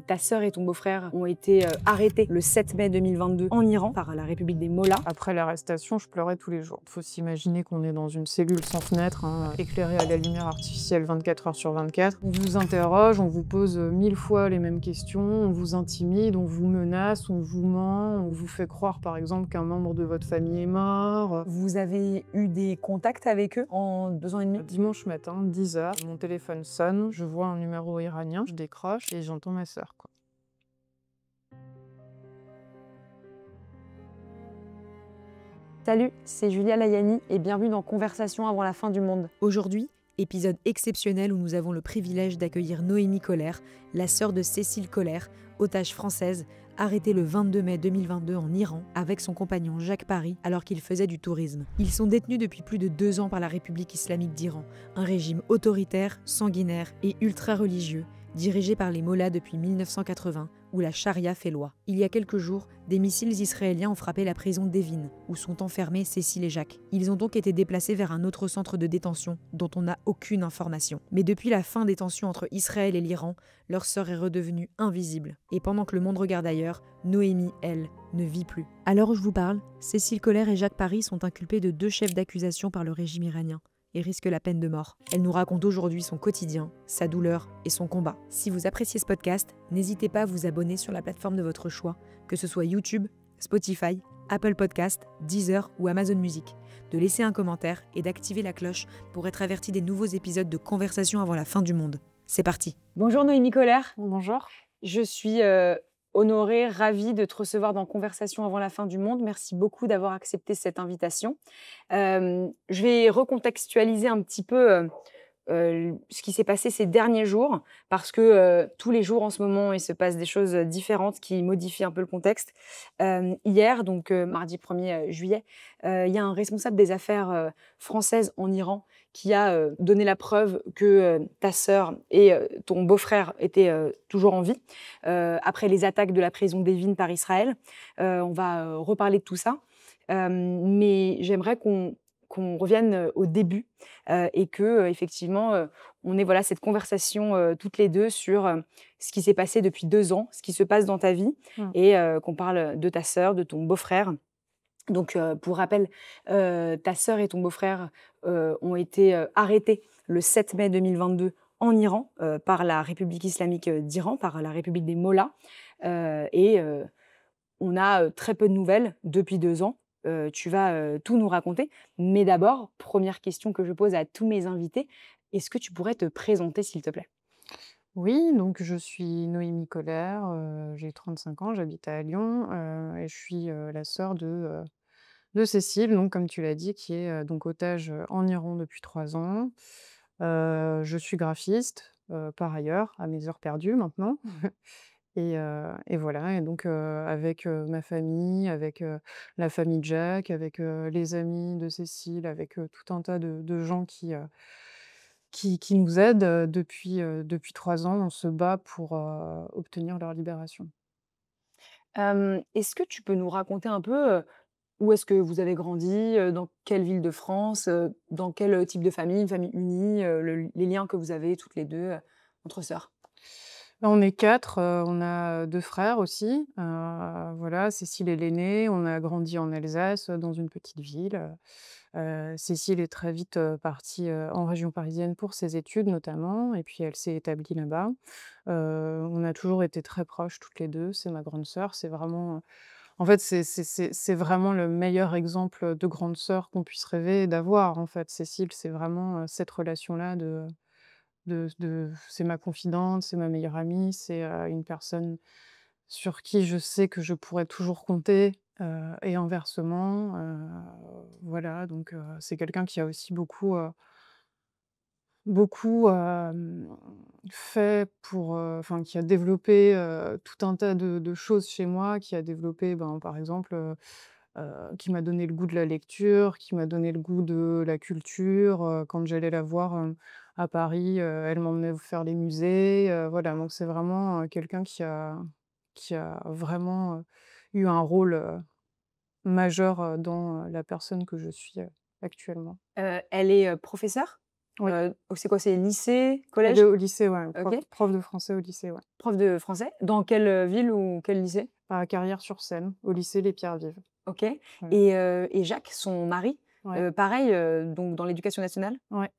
Ta sœur et ton beau-frère ont été arrêtés le 7 mai 2022 en Iran par la République des Mollahs. Après l'arrestation, je pleurais tous les jours. Faut s'imaginer qu'on est dans une cellule sans fenêtre, éclairée à la lumière artificielle 24 heures sur 24. On vous interroge, on vous pose 1000 fois les mêmes questions, on vous intimide, on vous menace, on vous ment, on vous fait croire par exemple qu'un membre de votre famille est mort. Vous avez eu des contacts avec eux en 2 ans et demi? Dimanche matin, 10 heures, mon téléphone sonne, je vois un numéro iranien, je décroche et j'entends ma sœur, quoi. Salut, c'est Julia Layani et bienvenue dans Conversation avant la fin du monde. Aujourd'hui, épisode exceptionnel où nous avons le privilège d'accueillir Noémie Coller, la sœur de Cécile Coller, otage française, arrêtée le 22 mai 2022 en Iran avec son compagnon Jacques Paris alors qu'ils faisaient du tourisme. Ils sont détenus depuis plus de 2 ans par la République islamique d'Iran, un régime autoritaire, sanguinaire et ultra-religieux, dirigé par les Mollahs depuis 1980, où la charia fait loi. Il y a quelques jours, des missiles israéliens ont frappé la prison d'Evin, où sont enfermés Cécile et Jacques. Ils ont donc été déplacés vers un autre centre de détention, dont on n'a aucune information. Mais depuis la fin des tensions entre Israël et l'Iran, leur sœur est redevenue invisible. Et pendant que le monde regarde ailleurs, Noémie, elle, ne vit plus. À l'heure où je vous parle, Cécile Coller et Jacques Paris sont inculpés de 2 chefs d'accusation par le régime iranien et risque la peine de mort. Elle nous raconte aujourd'hui son quotidien, sa douleur et son combat. Si vous appréciez ce podcast, n'hésitez pas à vous abonner sur la plateforme de votre choix, que ce soit YouTube, Spotify, Apple Podcast, Deezer ou Amazon Music, de laisser un commentaire et d'activer la cloche pour être averti des nouveaux épisodes de Conversation avant la fin du monde. C'est parti. Bonjour Noémie Coller. Bonjour. Je suis honorée, ravie de te recevoir dans Conversation avant la fin du monde. Merci beaucoup d'avoir accepté cette invitation. Je vais recontextualiser un petit peu ce qui s'est passé ces derniers jours, parce que tous les jours en ce moment, il se passe des choses différentes qui modifient un peu le contexte. Hier, donc mardi 1er juillet, il y a un responsable des affaires françaises en Iran qui a donné la preuve que ta sœur et ton beau-frère étaient toujours en vie, après les attaques de la prison d'Evin par Israël. On va reparler de tout ça. Mais j'aimerais qu'on revienne au début et que effectivement on ait cette conversation toutes les deux sur ce qui s'est passé depuis 2 ans, ce qui se passe dans ta vie et qu'on parle de ta sœur, de ton beau-frère. Donc pour rappel, ta sœur et ton beau-frère ont été arrêtés le 7 mai 2022 en Iran par la République islamique d'Iran, par la République des Mollahs. Et on a très peu de nouvelles depuis 2 ans. Tu vas tout nous raconter. Mais d'abord, première question que je pose à tous mes invités, est-ce que tu pourrais te présenter, s'il te plaît? Oui, donc je suis Noémie Coller, j'ai 35 ans, j'habite à Lyon, et je suis, la sœur de Cécile, donc comme tu l'as dit, qui est, donc otage, en Iran depuis 3 ans. Je suis graphiste, par ailleurs, à mes heures perdues maintenant. Et voilà et donc avec, ma famille, avec, la famille de Jacques, avec, les amis de Cécile, avec, tout un tas de gens qui nous aident, depuis 3 ans. On se bat pour, obtenir leur libération. Est-ce que tu peux nous raconter un peu où est-ce que vous avez grandi, dans quelle ville de France, dans quel type de famille, une famille unie, les liens que vous avez toutes les 2 entre sœurs? Là, on est 4, on a 2 frères aussi, voilà, Cécile est l'aînée. On a grandi en Alsace, dans une petite ville. Cécile est très vite, partie, en région parisienne pour ses études notamment et puis elle s'est établie là-bas. On a toujours été très proches toutes les 2. C'est ma grande sœur, c'est vraiment, en fait, c'est vraiment le meilleur exemple de grande sœur qu'on puisse rêver d'avoir, en fait. Cécile, c'est vraiment, cette relation-là de c'est ma confidente, c'est ma meilleure amie, c'est, une personne sur qui je sais que je pourrais toujours compter, et inversement, voilà donc c'est quelqu'un qui a aussi beaucoup, fait pour, enfin qui a développé, tout un tas de choses chez moi, qui a développé, ben, par exemple, qui m'a donné le goût de la lecture, qui m'a donné le goût de la culture, quand j'allais la voir, à Paris, elle m'emmenait faire les musées, voilà donc c'est vraiment, quelqu'un qui a vraiment, eu un rôle, majeur, dans, la personne que je suis, actuellement. Elle est professeure? Oui. C'est quoi? C'est lycée, Elle est collège? au lycée, ouais, OK. prof de français au lycée, ouais. Prof de français. Dans quelle, ville ou quel lycée? À Carrières-sur-Seine, au lycée Les Pierres-Vives. OK. Voilà. Et Jacques, son mari, Ouais, pareil, donc dans l'éducation nationale? ouais,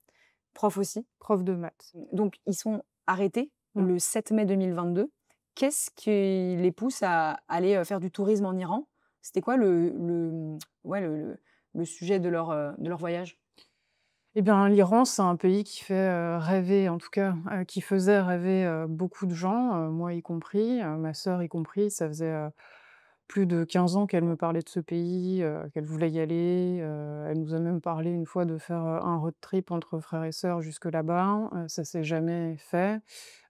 Prof aussi? prof de maths. Donc ils sont arrêtés Mmh. le 7 mai 2022. Qu'est-ce qui les pousse à aller, faire du tourisme en Iran? C'était quoi ouais, le sujet de leur voyage? Eh bien, l'Iran, c'est un pays qui fait, rêver, en tout cas, qui faisait rêver, beaucoup de gens, moi y compris, ma sœur y compris. Ça faisait, plus de 15 ans qu'elle me parlait de ce pays, qu'elle voulait y aller. Elle nous a même parlé une fois de faire, un road trip entre frères et sœurs jusque là-bas. Ça s'est jamais fait.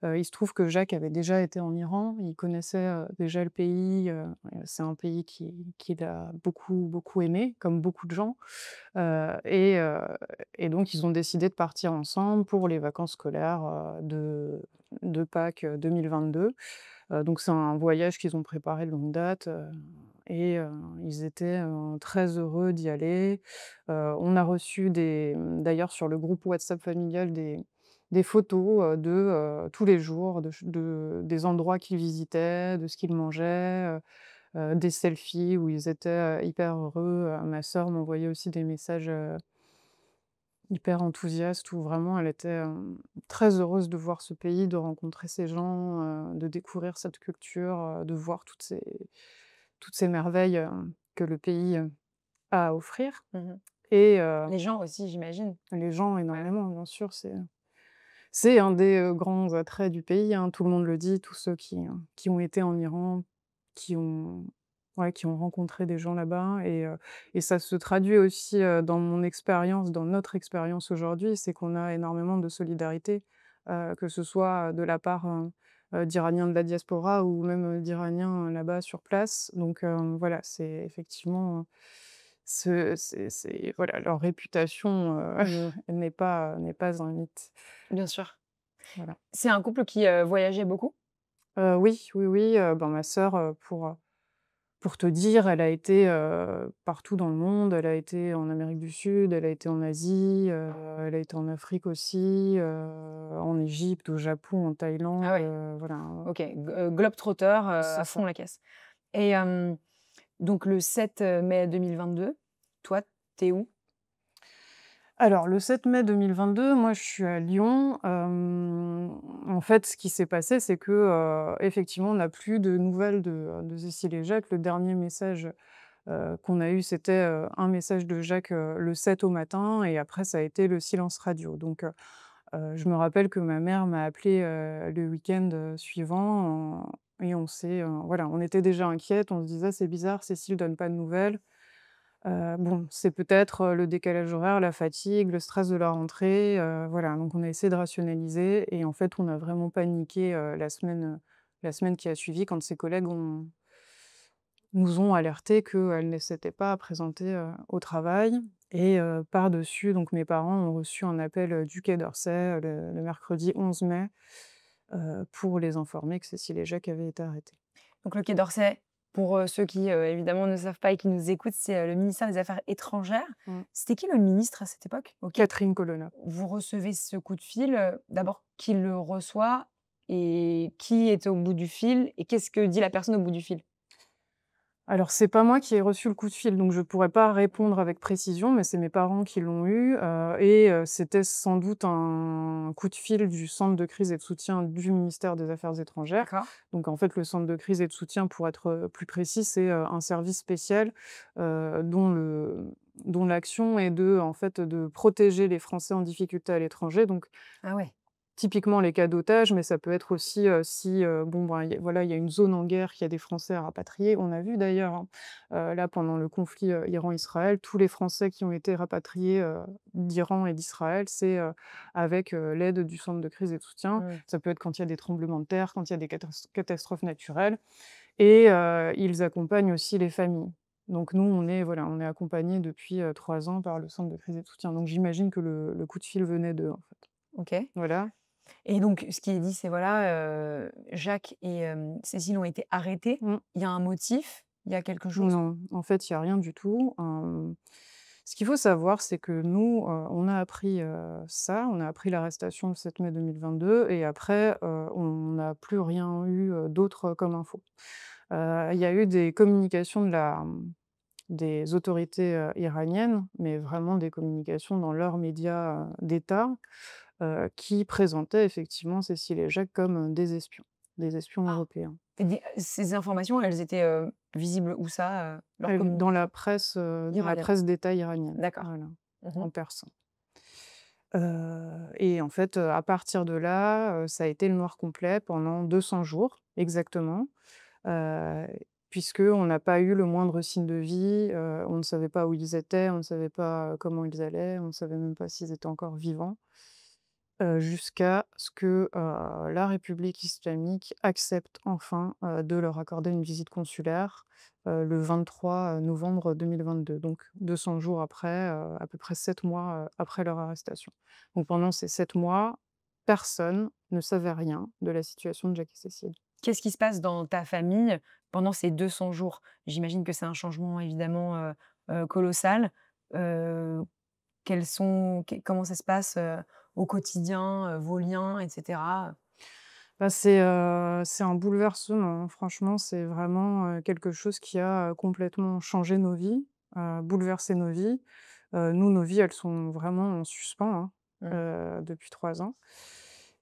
Il se trouve que Jacques avait déjà été en Iran. Il connaissait, déjà le pays, c'est un pays qu'il a beaucoup, beaucoup aimé, comme beaucoup de gens. Heu et heu et donc ils ont décidé de partir ensemble pour les vacances scolaires, de Pâques, 2022. Donc c'est un voyage qu'ils ont préparé de longue date, ils étaient, très heureux d'y aller. On a reçu d'ailleurs sur le groupe WhatsApp familial des photos, tous les jours, des endroits qu'ils visitaient, de ce qu'ils mangeaient, des selfies où ils étaient, hyper heureux. Ma sœur m'envoyait aussi des messages, hyper enthousiastes où vraiment elle était, très heureuse de voir ce pays, de rencontrer ces gens, de découvrir cette culture, de voir toutes ces merveilles, que le pays, a à offrir. Mmh. Et Les gens aussi, j'imagine? les gens Ouais. énormément, bien sûr, c'est un des, grands attraits du pays, hein, tout le monde le dit, tous ceux qui ont été en Iran, qui ont ouais, qui ont rencontré des gens là-bas. Et ça se traduit aussi, dans mon expérience, dans notre expérience aujourd'hui, c'est qu'on a énormément de solidarité, que ce soit de la part, d'Iraniens de la diaspora ou même, d'Iraniens, là-bas sur place. Donc voilà, c'est effectivement, c'est voilà, leur réputation, n'est pas un mythe. Bien sûr. Voilà. C'est un couple qui, voyageait beaucoup? Oui, oui, oui, ben, ma sœur, pour te dire, elle a été, partout dans le monde. Elle a été en Amérique du Sud, elle a été en Asie, elle a été en Afrique aussi, en Égypte, au Japon, en Thaïlande, Ah ouais, voilà, OK, globe-trotter, c'est à ça. fond la caisse. Et donc le 7 mai 2022, toi, tu es où? Alors le 7 mai 2022, moi je suis à Lyon. En fait, ce qui s'est passé, c'est que, effectivement, on n'a plus de nouvelles de Cécile et Jacques. Le dernier message, qu'on a eu, c'était, un message de Jacques, le 7 au matin, et après ça a été le silence radio. Donc je me rappelle que ma mère m'a appelée, le week-end, suivant, et voilà, on était déjà inquiètes. On se disait: «C'est bizarre, Cécile donne pas de nouvelles». Bon, c'est peut-être, le décalage horaire, la fatigue, le stress de la rentrée, voilà, donc on a essayé de rationaliser, et en fait, on a vraiment paniqué, la semaine qui a suivi, quand ses collègues nous ont alertés qu'elle ne s'était pas présentée, au travail. Et par-dessus, donc mes parents ont reçu un appel, du Quai d'Orsay, le mercredi 11 mai, pour les informer que Cécile et Jacques avaient été arrêtés. Donc le Quai d'Orsay, pour, ceux qui, évidemment ne savent pas et qui nous écoutent, c'est, le ministère des Affaires étrangères. Mmh. C'était qui le ministre à cette époque? OK. Catherine Colonna. Vous recevez ce coup de fil, d'abord qui le reçoit et qui est au bout du fil et qu'est-ce que dit la personne au bout du fil? Alors, c'est pas moi qui ai reçu le coup de fil, donc je pourrais pas répondre avec précision, mais c'est mes parents qui l'ont eu, c'était sans doute un coup de fil du centre de crise et de soutien du ministère des Affaires étrangères. D'accord. Donc en fait, le centre de crise et de soutien, pour être, plus précis, c'est, un service spécial, dont l'action est en fait, de protéger les Français en difficulté à l'étranger. Donc Ah ouais. typiquement les cas d'otages, mais ça peut être aussi, si, bon, ben, il y a une zone en guerre, qu'il y a des Français à rapatrier. On a vu d'ailleurs, hein, là, pendant le conflit, Iran-Israël, tous les Français qui ont été rapatriés, d'Iran et d'Israël, c'est, avec, l'aide du centre de crise et de soutien. Mmh. Ça peut être quand il y a des tremblements de terre, quand il y a des catastrophes naturelles, et ils accompagnent aussi les familles. Donc nous, on est accompagnés depuis, 3 ans par le centre de crise et de soutien. Donc j'imagine que le coup de fil venait d'eux, en fait. OK. Voilà. Et donc ce qui est dit, c'est voilà, Jacques et Cécile ont été arrêtés. Mmh. Il y a un motif? Il y a quelque chose? Non, en fait, il y a rien du tout. Ce qu'il faut savoir, c'est que nous, on a appris, ça, on a appris l'arrestation le 7 mai 2022 et après, on n'a plus rien eu, d'autre, comme info. Il y a eu des communications des autorités, iraniennes, mais vraiment des communications dans leurs médias, d'État, qui présentaient effectivement Cécile et Jacques comme, des espions Ah! européens. Et ces informations, elles étaient, visibles où ça, leur Dans communication dans la iranienne? presse d'État iranienne, D'accord. voilà, Mmh. en persan. Et en fait, à partir de là, ça a été le noir complet pendant 200 jours exactement, heu, puisqu'on n'a pas eu le moindre signe de vie, on ne savait pas où ils étaient, on ne savait pas, comment ils allaient, on ne savait même pas s'ils étaient encore vivants, jusqu'à ce que, la République islamique accepte enfin, de leur accorder une visite consulaire, le 23 novembre 2022, donc 200 jours après, à peu près 7 mois, après leur arrestation. Donc pendant ces 7 mois, personne ne savait rien de la situation de Jacques et Cécile. Qu'est-ce qui se passe dans ta famille pendant ces 200 jours? J'imagine que c'est un changement évidemment, colossal. Heu, quels sont comment ça se passe, au quotidien, vos liens et cetera? Bah, c'est un bouleversement, hein. Franchement, c'est vraiment, quelque chose qui a, complètement changé nos vies, bouleversé nos vies. Nous, nos vies, elles sont vraiment en suspens, hein, Mmh. depuis 3 ans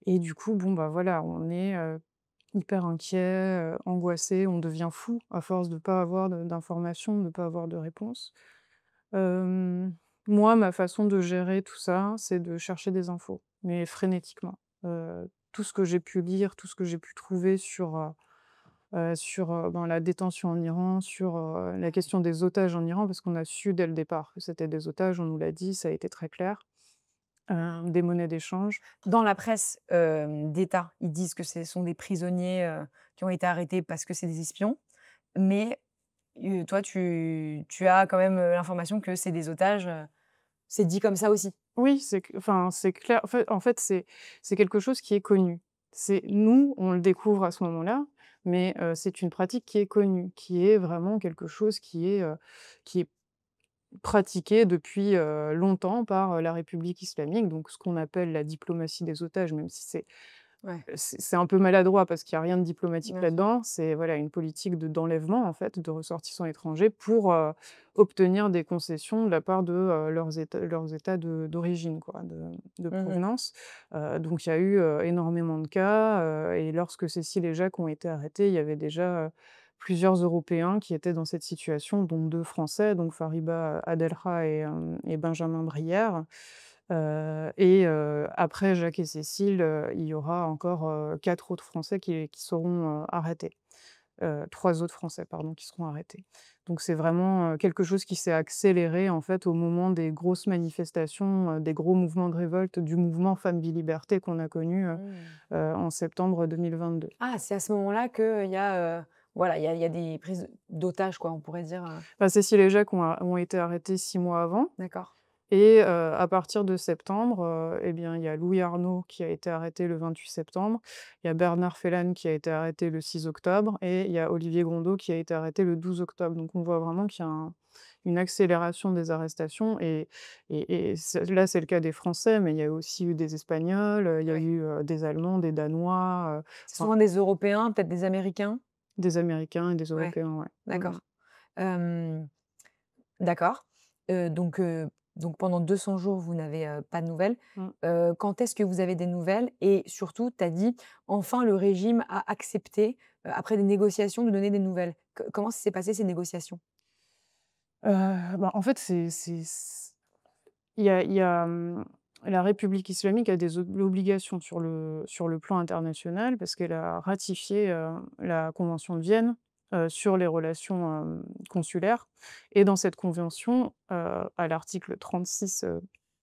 et du coup, bon, bah, voilà, on est, hyper inquiets, angoissés, on devient fou à force de pas avoir d'informations, de pas avoir de réponses. Hem, Moi, ma façon de gérer tout ça, c'est de chercher des infos, mais frénétiquement. Tout ce que j'ai pu lire, tout ce que j'ai pu trouver ben, la détention en Iran, sur, la question des otages en Iran, parce qu'on a su dès le départ que c'était des otages, on nous l'a dit, ça a été très clair, des monnaies d'échange. Dans la presse, d'État, ils disent que ce sont des prisonniers, qui ont été arrêtés parce que c'est des espions, mais toi tu as quand même, l'information que c'est des otages, c'est dit comme ça aussi? Oui, c'est clair. En fait, c'est quelque chose qui est connu. C'est nous, on le découvre à ce moment-là, mais c'est une pratique qui est connue, qui est vraiment quelque chose qui est pratiqué depuis, longtemps par, la République islamique, donc ce qu'on appelle la diplomatie des otages, même si Ouais, c'est un peu maladroit parce qu'il y a rien de diplomatique bien sûr. là-dedans. C'est voilà, une politique d'enlèvement, en fait, de ressortissants étrangers pour, obtenir des concessions de la part de, leurs États d'origine, quoi, de Mmh. provenance. Donc il y a eu, énormément de cas, et lorsque Cécile et Jacques ont été arrêtés, il y avait déjà, plusieurs Européens qui étaient dans cette situation, dont 2 Français, donc Fariba Adelkha et Benjamin Brière. Après Jacques et Cécile, il y aura encore, 4 autres Français qui seront, arrêtés. 3 autres Français, pardon, qui seront arrêtés. Donc c'est vraiment, quelque chose qui s'est accéléré, en fait, au moment des grosses manifestations, des gros mouvements de révolte du mouvement Femmes, vie, liberté qu'on a connu, Mmh. en septembre 2022. Ah, c'est à ce moment-là qu'il y a, voilà, il y a des prises d'otages quoi, on pourrait dire, Enfin, Cécile et Jacques ont été arrêtés 6 mois avant. d'accord. Et à partir de septembre, et bien, il y a Louis Arnault qui a été arrêté le 28 septembre, il y a Bernard Fellan qui a été arrêté le 6 octobre et il y a Olivier Grondeau qui a été arrêté le 12 octobre. Donc on voit vraiment qu'il y a une accélération des arrestations et là, c'est le cas des Français, mais il y a aussi eu des Espagnols, il y a Oui. eu, des Allemands, des Danois, C'est enfin souvent des Européens, peut-être des Américains? des Américains et des Ouais, Européens, ouais. Mmh. d'accord. Hem, d'accord. Heu, donc heu, donc pendant 200 jours, vous n'avez, pas de nouvelles. Mmh. Quand est-ce que vous avez des nouvelles? Et surtout, tu as dit: «Enfin, le régime a accepté, après des négociations, de donner des nouvelles». Comment ça s'est passé ces négociations? Bah, en fait, il y a, la République islamique a des obligations sur le plan international parce qu'elle a ratifié, la convention de Vienne, sur les relations, consulaires et dans cette convention, à l'article 36,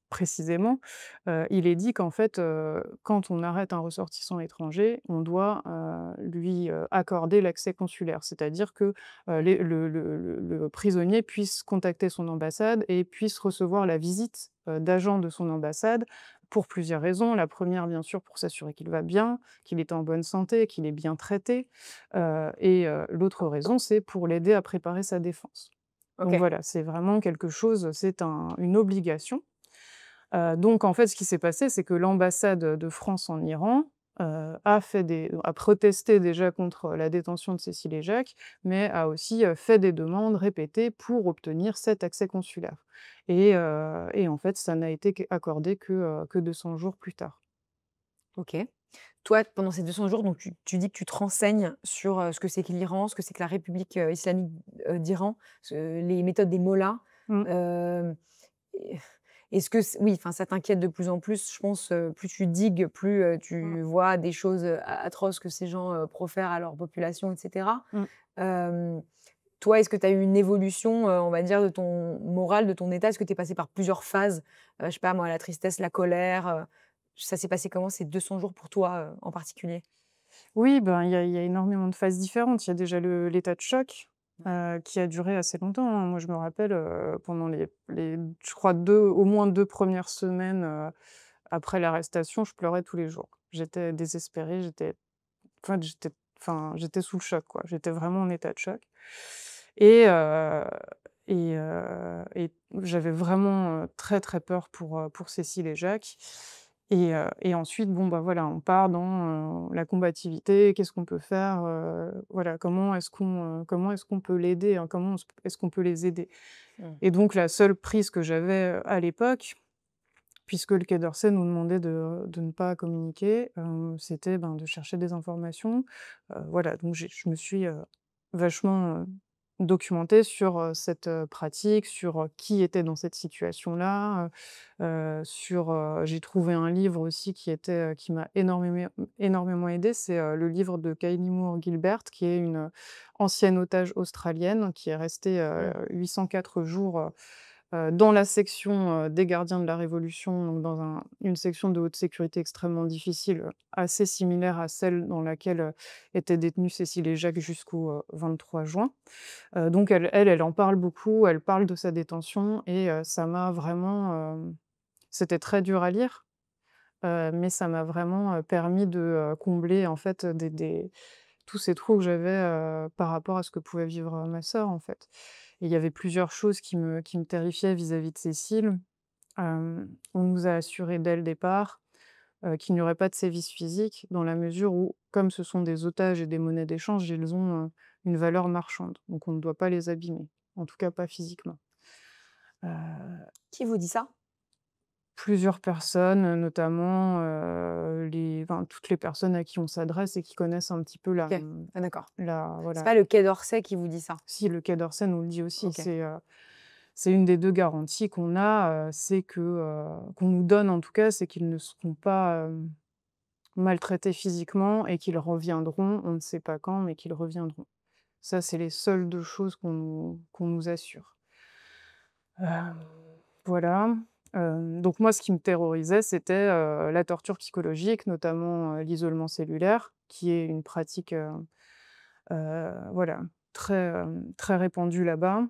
précisément, il est dit qu'en fait, quand on arrête un ressortissant étranger, on doit, lui, accorder l'accès consulaire. C'est-à-dire que, le prisonnier puisse contacter son ambassade et puisse recevoir la visite, d'agents de son ambassade pour plusieurs raisons. La première, bien sûr, pour s'assurer qu'il va bien, qu'il est en bonne santé, qu'il est bien traité, l'autre raison, c'est pour l'aider à préparer sa défense. Donc OK. voilà, c'est vraiment quelque chose, c'est une obligation. Donc en fait, ce qui s'est passé, c'est que l'ambassade de France en Iran, a protesté déjà contre la détention de Cécile et Jacques, mais a aussi, fait des demandes répétées pour obtenir cet accès consulaire et en fait, ça n'a été accordé que 200 jours plus tard. OK. Toi, pendant ces 200 jours, donc tu dis que tu te renseignes sur, ce que c'est que l'Iran, ce que c'est que la République, islamique, d'Iran, les méthodes des mollahs. Mmh. Hem, et est-ce que c oui, enfin, ça t'inquiète de plus en plus, je pense, plus tu digues, plus, Mmh. tu vois des choses, atroces que ces gens, profèrent à leur population et cetera. Mmh. Hem, Toi, est-ce que tu as eu une évolution, on va dire, de ton moral, de ton état? Est-ce que tu es passé par plusieurs phases? Je sais pas moi, la tristesse, la colère, ça s'est passé comment ces 200 jours pour toi, en particulier? Oui, ben, il y a énormément de phases différentes. Il y a déjà l'état de choc, qui a duré assez longtemps, hein. Moi, je me rappelle, pendant les je crois 2 au moins 2 premières semaines, après l'arrestation, je pleurais tous les jours. J'étais désespérée, j'étais sous le choc, quoi. J'étais vraiment en état de choc et et j'avais vraiment, très, très peur pour Cécile et Jacques et ensuite, bon, bah, voilà, on part dans, la combativité. Qu'est-ce qu'on peut faire? Voilà, comment est-ce qu'on peut l'aider, hein? Comment est-ce qu'on peut les aider? Mmh. Et donc la seule prise que j'avais, à l'époque, puisque le Quai d'Orsay nous demandait de ne pas communiquer, c'était, ben, de chercher des informations. Voilà, donc je me suis, vachement, documentée sur, cette, pratique, sur, qui était dans cette situation-là, j'ai trouvé un livre aussi qui m'a énormément aidée, c'est, le livre de Kaylee Moore Gilbert, qui est une, ancienne otage australienne qui est restée, Mmh. 804 jours, dans la section, des gardiens de la Révolution, donc dans une section de haute sécurité extrêmement difficile, assez similaire à celle dans laquelle, étaient détenus Cécile et Jacques jusqu'au, 23 juin. Donc elle en parle beaucoup, elle parle de sa détention et ça m'a vraiment, c'était très dur à lire, mais ça m'a vraiment, permis de, combler en fait, des tous ces trous que j'avais, par rapport à ce que pouvait vivre, ma sœur, en fait. Et il y avait plusieurs choses qui me terrifiaient vis-à-vis de Cécile. On nous a assuré dès le départ, qu'il n'y aurait pas de sévices physiques dans la mesure où, comme ce sont des otages et des monnaies d'échange, ils ont, une valeur marchande, donc on ne doit pas les abîmer, en tout cas pas physiquement. Heu Qui vous dit ça? Plusieurs personnes, notamment, toutes les personnes à qui on s'adresse et qui connaissent un petit peu OK. Ah d'accord. C'est voilà. pas le Quai d'Orsay qui vous dit ça? Si, le Quai d'Orsay nous le dit aussi, OK. c'est une des 2 garanties qu'on a, c'est que, qu'on nous donne en tout cas, c'est qu'ils ne seront pas, maltraités physiquement et qu'ils reviendront, on ne sait pas quand, mais qu'ils reviendront. Ça, c'est les seules 2 choses qu'on nous assure. Hem, voilà, donc moi, ce qui me terrorisait, c'était, la torture psychologique, notamment, l'isolement cellulaire, qui est une pratique, voilà, très répandue là-bas.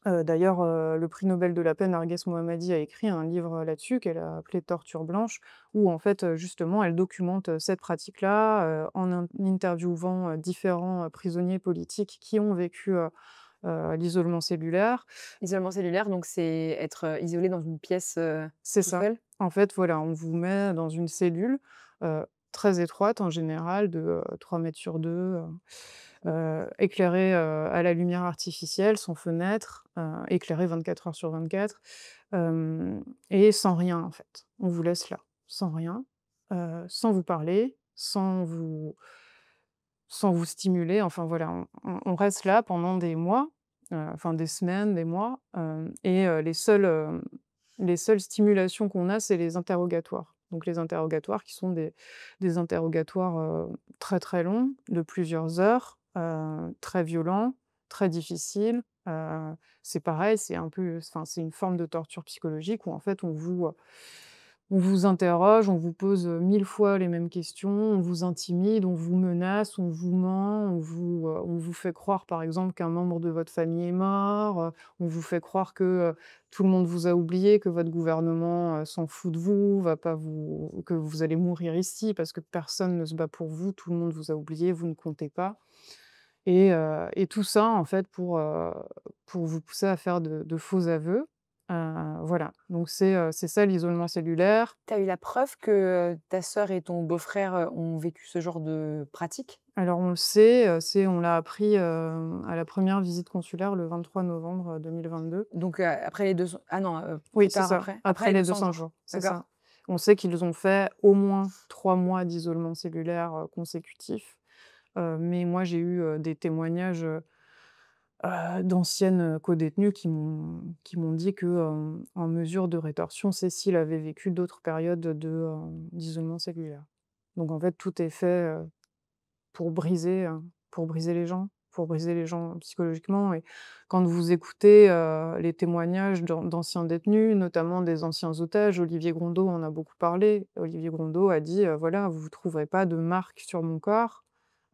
D'ailleurs, le prix Nobel de la paix Narges Mohammadi a écrit un livre là-dessus qu'elle a appelé «Torture blanche», où en fait, justement, elle documente, cette pratique-là, en interviewant, différents, prisonniers politiques qui ont vécu, l'isolement cellulaire. Isolement cellulaire, donc c'est être, isolé dans une pièce, C'est tout ça. seul? En fait, voilà, on vous met dans une cellule, très étroite en général de, 3 mètres sur 2, éclairée, à la lumière artificielle, sans fenêtre, éclairée 24 heures sur 24, et sans rien en fait. On vous laisse là, sans rien, sans vous parler, sans vous stimuler, enfin voilà, on reste là pendant des mois, enfin des semaines, des mois, et les seules stimulations qu'on a, c'est les interrogatoires. Donc les interrogatoires qui sont des interrogatoires, très, très longs, de plusieurs heures, très violents, très difficiles. C'est pareil, c'est un peu enfin, c'est une forme de torture psychologique où en fait on vous interroge, on vous pose, 1000 fois les mêmes questions, on vous intimide, on vous menace, on vous ment, on vous fait croire, par exemple, qu'un membre de votre famille est mort, on vous fait croire que, tout le monde vous a oublié, que votre gouvernement, s'en fout de vous, va pas vous que vous allez mourir ici parce que personne ne se bat pour vous, tout le monde vous a oublié, vous ne comptez pas. Et tout ça, en fait, pour vous pousser à faire de faux aveux. Voilà, donc c'est ça l'isolement cellulaire. Tu as eu la preuve que, ta sœur et ton beau-frère, ont vécu ce genre de pratique? Alors on le sait, on l'a appris, à la première visite consulaire le 23 novembre, 2022. Donc, après les 200 ah non, Oui, plus c'est tard ça, après? Après après les les 200 200 jours? jours, c'est D'accord. ça. On sait qu'ils ont fait au moins 3 mois d'isolement cellulaire, consécutif, mais moi j'ai eu, des témoignages, d'anciennes, codétenues qui m'ont dit que, en mesure de rétorsion, Cécile avait vécu d'autres périodes d'isolement cellulaire. Donc en fait, tout est fait, pour briser, pour briser les gens psychologiquement. Et quand vous écoutez, les témoignages d'anciens détenus, notamment des anciens otages, Olivier Grondeau en a beaucoup parlé. Olivier Grondeau a dit, «Voilà, vous ne trouverez pas de marques sur mon corps,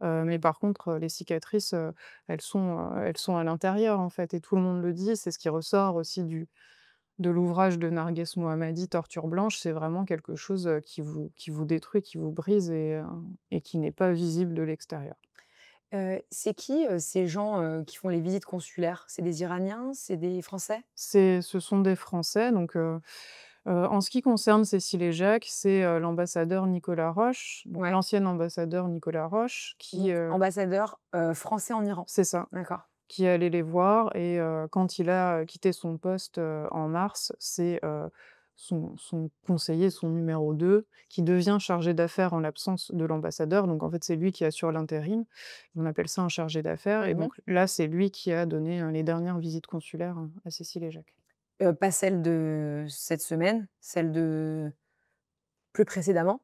mais par contre, les cicatrices, elles sont à l'intérieur, en fait», et tout le monde le dit. C'est ce qui ressort aussi du de l'ouvrage de Narges Mohammadi, «Torture blanche», c'est vraiment quelque chose, qui vous détruit, qui vous brise et qui n'est pas visible de l'extérieur. C'est qui, ces gens, qui font les visites consulaires? C'est des Iraniens? C'est des Français? Ce sont des Français, donc en ce qui concerne Cécile et Jacques, c'est, l'ambassadeur Nicolas Roche, donc Ouais, l'ancien ambassadeur Nicolas Roche qui, donc ambassadeur, français en Iran? c'est ça, D'accord. qui est allé les voir. Et quand il a quitté son poste, en mars, c'est, son conseiller, son numéro 2, qui devient chargé d'affaires en l'absence de l'ambassadeur. Donc en fait, c'est lui qui assure l'intérim. On appelle ça un chargé d'affaires, et Mmh. donc là, c'est lui qui a donné, les dernières visites consulaires, à Cécile et Jacques. Pas celle de cette semaine, celle de plus précédemment?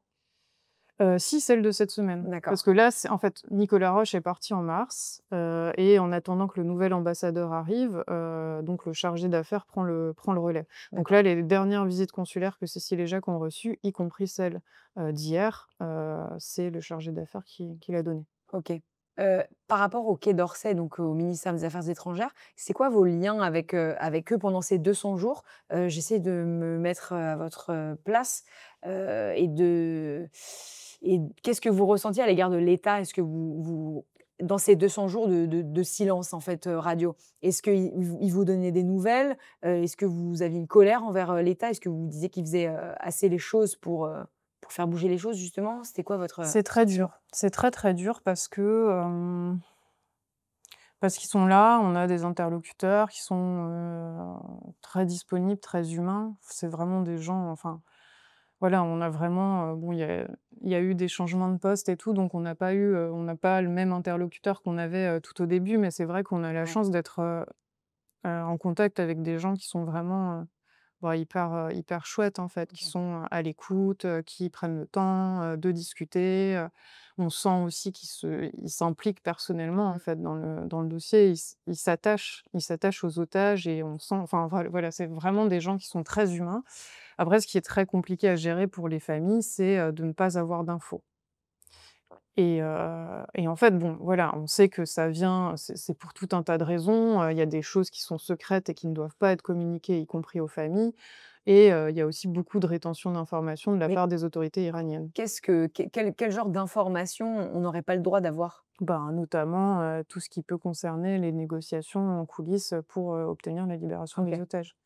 Si, celle de cette semaine. D'accord, Parce que là, c'est en fait, Nicolas Roche est parti en mars, et en attendant que le nouvel ambassadeur arrive, donc le chargé d'affaires prend le relais. Donc d'accord. là, les dernières visites consulaires que Cécile et Jacques ont reçues, y compris celle, d'hier, c'est le chargé d'affaires qui l'a donnée. OK. Par rapport au Quai d'Orsay, donc au ministère des Affaires étrangères, c'est quoi vos liens avec eux pendant ces 200 jours? J'essaie de me mettre, à votre, place, et qu'est-ce que vous ressentiez à l'égard de l'État? Est-ce que vous dans ces 200 jours de silence, en fait, radio, est-ce qu'ils vous donnaient des nouvelles? Est-ce que vous aviez une colère envers, l'État? Est-ce que vous disiez qu'ils faisaient, assez les choses pour faire bouger les choses, justement? C'était quoi votre, C'est très sentiment? dur. C'est très, très dur parce qu'ils sont là, on a des interlocuteurs qui sont, très disponibles, très humains. C'est vraiment des gens, enfin, voilà, on a vraiment, bon, il y a eu des changements de poste et tout, donc on n'a pas le même interlocuteur qu'on avait, tout au début, mais c'est vrai qu'on a la Ouais. chance d'être, en contact avec des gens qui sont vraiment, bah, hyper chouettes, en fait, qui Mmh. sont, à l'écoute, qui prennent le temps, de discuter. On sent aussi qu'ils s'impliquent personnellement, en Mmh. fait, dans le dossier. Ils s'attachent aux otages, et on sent, enfin, voilà, c'est vraiment des gens qui sont très humains. Après, ce qui est très compliqué à gérer pour les familles, c'est, de ne pas avoir d'infos. Et en fait, bon, voilà, on sait que ça vient, c'est pour tout un tas de raisons. Il y a des choses qui sont secrètes et qui ne doivent pas être communiquées, y compris aux familles. Et il y a aussi beaucoup de rétention d'informations de la Mais part des autorités iraniennes. quel genre d'informations on n'aurait pas le droit d'avoir? Ben, notamment, tout ce qui peut concerner les négociations en coulisses pour, obtenir la libération des OK. otages.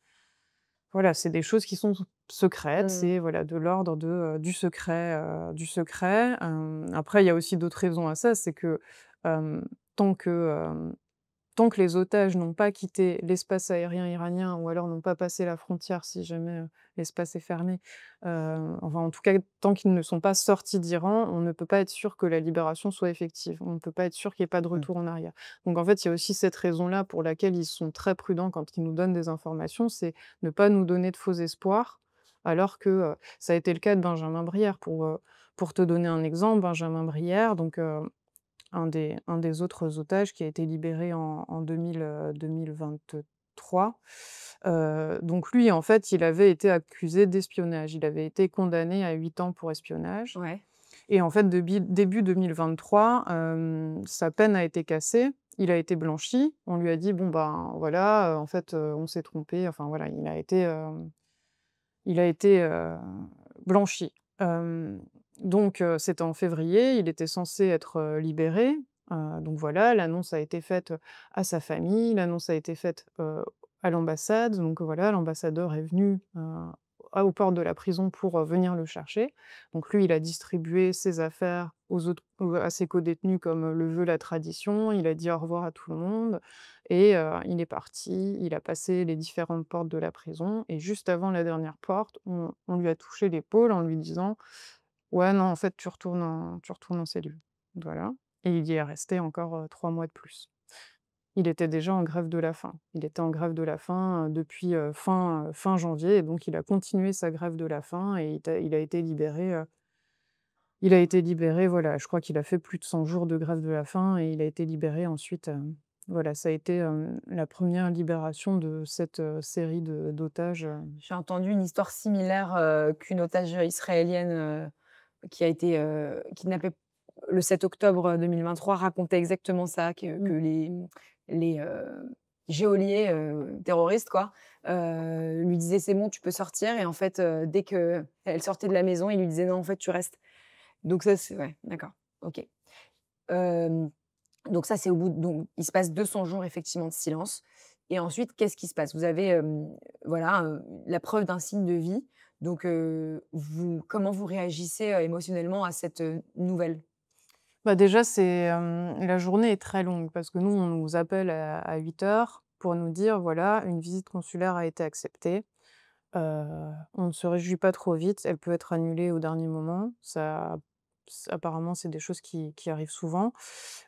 Voilà, c'est des choses qui sont secrètes, Mmh. c'est, voilà, de l'ordre du secret. Après, il y a aussi d'autres raisons à ça, c'est que, hem, tant que, tant que les otages n'ont pas quitté l'espace aérien iranien, ou alors n'ont pas passé la frontière si jamais, l'espace est fermé, enfin, en tout cas, tant qu'ils ne sont pas sortis d'Iran, on ne peut pas être sûr que la libération soit effective. On ne peut pas être sûr qu'il y ait pas de Mmh. retour en arrière. Donc en fait, il y a aussi cette raison-là pour laquelle ils sont très prudents quand ils nous donnent des informations, c'est ne pas nous donner de faux espoirs, alors que, ça a été le cas de Benjamin Brière. Pour te donner un exemple, Benjamin Brière, donc un des autres otages qui a été libéré en 2023. Donc lui, en fait, il avait été accusé d'espionnage. Il avait été condamné à 8 ans pour espionnage, Ouais. et en fait, début 2023, sa peine a été cassée. Il a été blanchi. On lui a dit: «Bon, ben, voilà, en fait, on s'est trompé». Enfin voilà, il a été blanchi. Donc c'était en février, il était censé être, libéré. Donc voilà, l'annonce a été faite, à sa famille, l'annonce a été faite, à l'ambassade. Donc voilà, l'ambassadeur est venu, aux portes de la prison pour, venir le chercher. Donc lui, il a distribué ses affaires à ses codétenus comme, le veut la tradition. Il a dit au revoir à tout le monde et il est parti. Il a passé les différentes portes de la prison et juste avant la dernière porte, on lui a touché l'épaule en lui disant: «Ouais, non, en fait, tu retournes en cellule». Voilà, et il y est resté encore, 3 mois de plus. Il était déjà en grève de la faim. Il était en grève de la faim, depuis, fin janvier, et donc il a continué sa grève de la faim et il a été libéré, voilà, je crois qu'il a fait plus de 100 jours de grève de la faim et il a été libéré ensuite, voilà, ça a été, la première libération de cette, série d'otages, J'ai entendu une histoire similaire, qu'une otage israélienne, qui a été, kidnappée le 7 octobre 2023 racontait exactement ça, que Mmh. les geôliers, terroristes quoi, lui disaient: «C'est bon, tu peux sortir» et en fait, dès qu'elle sortait de la maison, il lui disait: «Non, en fait, tu restes». Donc ça, c'est ouais, d'accord, OK. Hem, donc ça, c'est au bout donc il se passe 200 jours effectivement de silence et ensuite, qu'est-ce qui se passe? Vous avez, voilà, la preuve d'un signe de vie, donc vous comment vous réagissez, émotionnellement à cette, nouvelle? Bah, déjà, la journée est très longue parce que nous, on nous appelle à 8 heures pour nous dire: «Voilà, une visite consulaire a été acceptée». On ne se réjouit pas trop vite, elle peut être annulée au dernier moment. Apparemment, c'est des choses qui arrivent souvent.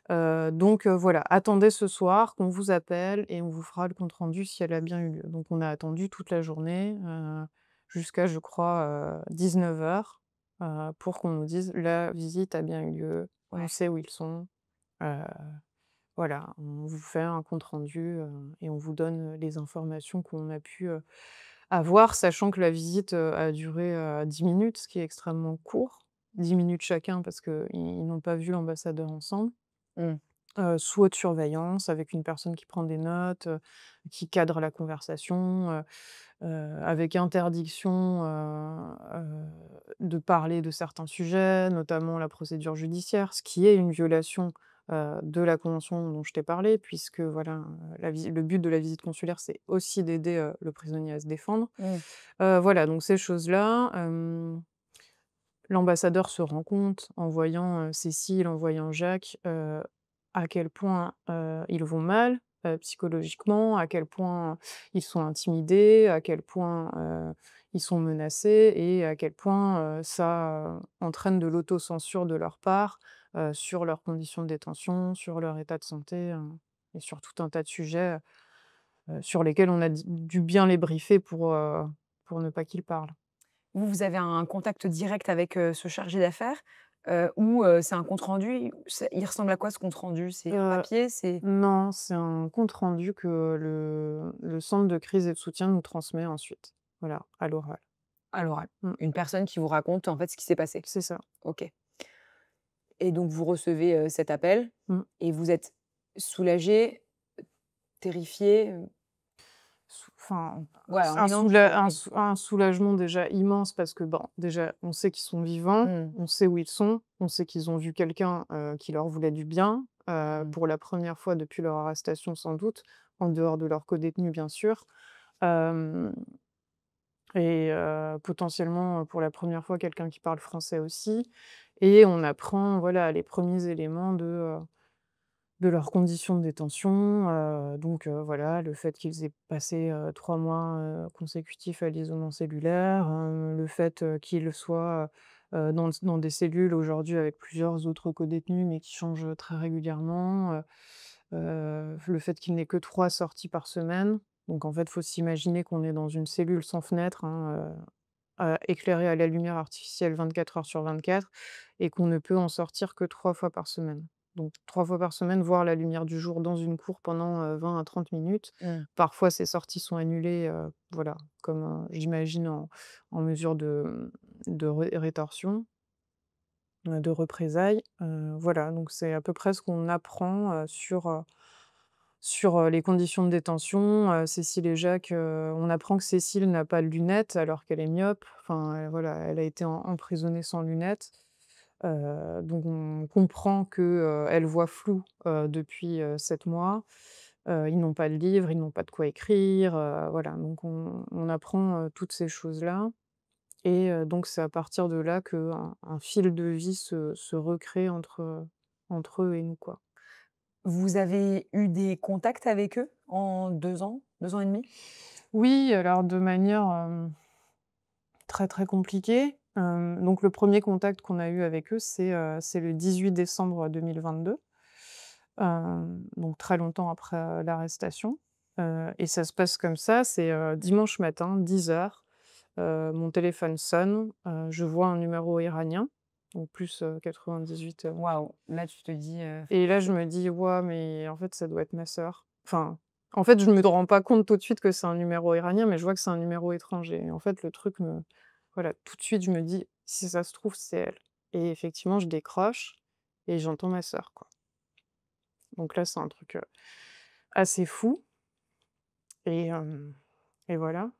Donc voilà, attendez ce soir qu'on vous appelle et on vous fera le compte rendu si elle a bien eu lieu. Donc on a attendu toute la journée, jusqu'à je crois, 19 heures, pour qu'on nous dise: «La visite a bien eu lieu, on Ouais. sait où ils sont». Heu, voilà, on vous fait un compte rendu, et on vous donne, les informations qu'on a pu, à voir, sachant que la visite, a duré, 10 minutes, ce qui est extrêmement court. 10 minutes chacun parce qu'ils n'ont pas vu l'ambassadeur ensemble, Mmh. sous haute surveillance avec une personne qui prend des notes, qui cadre la conversation, avec interdiction, de parler de certains sujets, notamment la procédure judiciaire, ce qui est une violation, de la convention dont je t'ai parlé puisque voilà, le but de la visite consulaire, c'est aussi d'aider, le prisonnier à se défendre. Mmh. Voilà, donc ces choses-là, l'ambassadeur se rend compte en voyant, Cécile, en voyant Jacques, à quel point, ils vont mal, psychologiquement, à quel point ils sont intimidés, à quel point, ils sont menacés et à quel point, ça, entraîne de l'autocensure de leur part, sur leurs conditions de détention, sur leur état de santé, et sur tout un tas de sujets, sur lesquels on a dû bien les briefer pour ne pas qu'ils parlent. Vous, vous avez un contact direct avec, ce chargé d'affaires, ou c'est un compte rendu? Il ressemble à quoi ce compte rendu? C'est un Heu, papier? C'est non, c'est un compte rendu que le centre de crise et de soutien nous transmet ensuite. Voilà, à l'oral. à l'oral? Mmh, Une personne qui vous raconte, en fait, ce qui s'est passé? c'est ça. OK et donc vous recevez, cet appel Mmh. et vous êtes soulagé, terrifié, Enfin, voilà, un un mélange des 2, oui. soulagement déjà immense parce que, bon, déjà, on sait qu'ils sont vivants, Mmh. on sait où ils sont, on sait qu'ils ont vu quelqu'un, qui leur voulait du bien, Mmh. pour la première fois depuis leur arrestation sans doute, en dehors de leurs codétenus bien sûr. Hem Et potentiellement, pour la première fois, quelqu'un qui parle français aussi, et on apprend, voilà, les premiers éléments de leurs conditions de détention, donc voilà, le fait qu'ils aient passé, 3 mois, consécutifs à l'isolement cellulaire, le fait, qu'ils soient, dans des cellules aujourd'hui avec plusieurs autres codétenus, mais qui changent, très régulièrement, le fait qu'il n'ait que 3 sorties par semaine. Donc en fait, faut s'imaginer qu'on est dans une cellule sans fenêtre, hein, éclairée à la lumière artificielle 24 heures sur 24 et qu'on ne peut en sortir que 3 fois par semaine. Donc 3 fois par semaine, voir la lumière du jour dans une cour pendant, 20 à 30 minutes. Mmh. Parfois, ces sorties sont annulées, voilà, comme, j'imagine en mesure de rétorsion, de représailles. Voilà, donc c'est à peu près ce qu'on apprend, sur les conditions de détention. Cécile et Jacques, on apprend que Cécile n'a pas de lunettes alors qu'elle est myope. Enfin, voilà, elle a été emprisonnée sans lunettes. Donc on comprend que, elle voit flou, depuis, 7 mois. Ils n'ont pas de livre, ils n'ont pas de quoi écrire, voilà, donc on apprend, toutes ces choses-là et donc c'est à partir de là qu'un fil de vie se recrée entre eux et nous, quoi. Vous avez eu des contacts avec eux en 2 ans, 2 ans et demi? Oui, alors de manière, très, très compliquée. Donc le premier contact qu'on a eu avec eux, c'est le 18 décembre 2022, donc très longtemps après, l'arrestation, et ça se passe comme ça, c'est, dimanche matin, 10 heures. Mon téléphone sonne, je vois un numéro iranien, donc plus, 98. Waouh! Là, tu te dis, Et là, je me dis: «Waouh, mais en fait, ça doit être ma sœur». Enfin, en fait, je me rends pas compte tout de suite que c'est un numéro iranien, mais je vois que c'est un numéro étranger et en fait, le truc me voilà, tout de suite, je me dis: «Si ça se trouve, c'est elle» et effectivement, je décroche et j'entends ma sœur, quoi. Donc là, c'est un truc, assez fou et et voilà.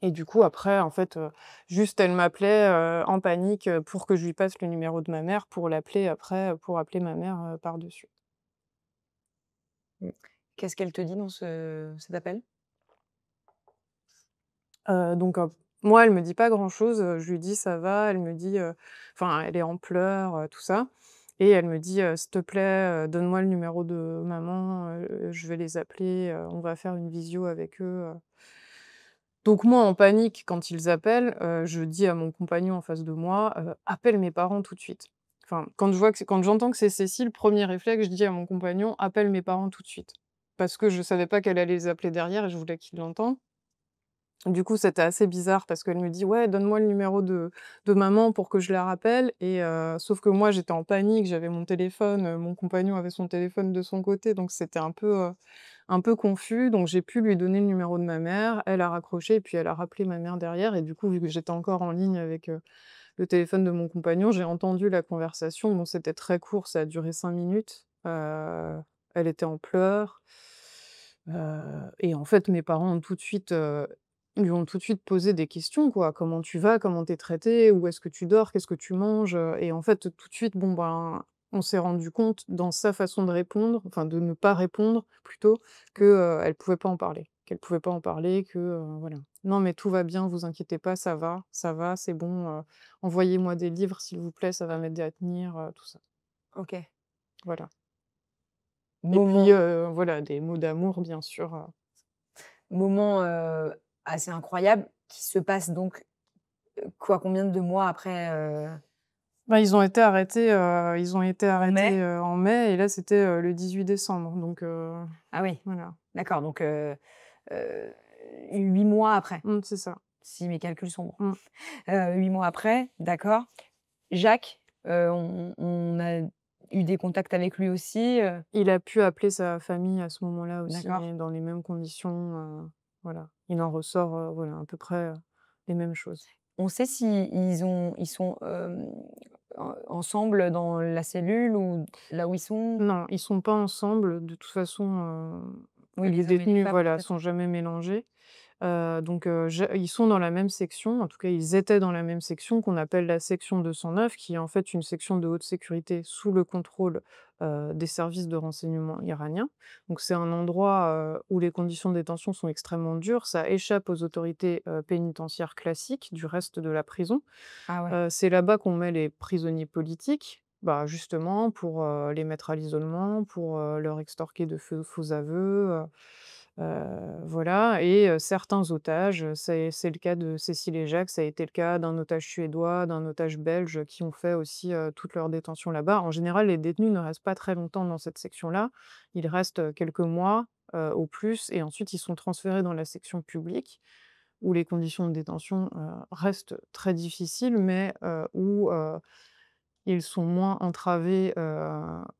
Et du coup, après, en fait, juste elle m'appelait, en panique, pour que je lui passe le numéro de ma mère pour l'appeler après, pour appeler ma mère, par-dessus. mmh, qu'est-ce qu'elle te dit dans cet appel? Donc moi, elle me dit pas grand-chose, je lui dis: «Ça va», elle me dit, enfin, elle est en pleurs, tout ça et elle me dit: «S'il te plaît, donne-moi le numéro de maman, je vais les appeler, on va faire une visio avec eux». Donc moi, en panique, quand ils appellent, je dis à mon compagnon en face de moi, «Appelle mes parents tout de suite». Enfin, quand j'entends que c'est Cécile, premier réflexe, je dis à mon compagnon: «Appelle mes parents tout de suite». Parce que je savais pas qu'elle allait les appeler derrière et je voulais qu'ils l'entendent. Du coup, c'était assez bizarre parce qu'elle me dit: «Ouais, donne-moi le numéro de maman pour que je la rappelle» et sauf que moi, j'étais en panique, j'avais mon téléphone, mon compagnon avait son téléphone de son côté, donc c'était un peu confus. Donc j'ai pu lui donner le numéro de ma mère, elle a raccroché et puis elle a rappelé ma mère derrière et du coup, vu que j'étais encore en ligne avec, le téléphone de mon compagnon, j'ai entendu la conversation. Bon, c'était très court, ça a duré 5 minutes. Elle était en pleurs, et en fait, mes parents ont tout de suite, lui ont tout de suite posé des questions, quoi. «Comment tu vas? Comment tu es traitée? Où est-ce que tu dors? Qu'est-ce que tu manges?» Et en fait, tout de suite, bon, ben, on s'est rendu compte dans sa façon de répondre, enfin de ne pas répondre plutôt, que, elle pouvait pas en parler. Qu'elle pouvait pas en parler, que, voilà. «Non mais tout va bien, vous inquiétez pas, ça va, c'est bon, envoyez-moi des livres s'il vous plaît, ça va m'aider à tenir», tout ça. OK. Voilà et Moment puis, voilà, des mots d'amour bien sûr, moment, assez incroyable qui se passe donc, quoi, combien de mois après, bah, ils ont été en mai? arrêtés, en mai et là c'était, le 18 décembre donc Ah oui, voilà. d'accord, donc heu, 8 mois après, C'est ça. si mes calculs sont bons. Mmh. 8 mois après, d'accord. Jacques, on a eu des contacts avec lui aussi, Il a pu appeler sa famille à ce moment-là aussi, d'accord. dans les mêmes conditions, voilà. Il en ressort, voilà, à peu près, les mêmes choses. On sait si ils sont, ensemble dans la cellule ou là où ils sont? Non, ils sont pas ensemble, de toute façon, Oui, les les hommes et les détenus, femmes voilà, peut-être? sont jamais mélangés. Donc je ils sont dans la même section, en tout cas ils étaient dans la même section qu'on appelle la section 209 qui est en fait une section de haute sécurité sous le contrôle, des services de renseignement iraniens. Donc c'est un endroit, où les conditions de détention sont extrêmement dures, ça échappe aux autorités, pénitentiaires classiques du reste de la prison. Ah ouais. C'est là-bas qu'on met les prisonniers politiques, bah, justement pour, les mettre à l'isolement, pour, leur extorquer de faux aveux, voilà et certains otages, c'est le cas de Cécile et Jacques, ça a été le cas d'un otage suédois, d'un otage belge qui ont fait aussi, toute leur détention là-bas. En général, les détenus ne restent pas très longtemps dans cette section-là. Ils restent, quelques mois, au plus et ensuite ils sont transférés dans la section publique où les conditions de détention, restent très difficiles mais où, ils sont moins entravés,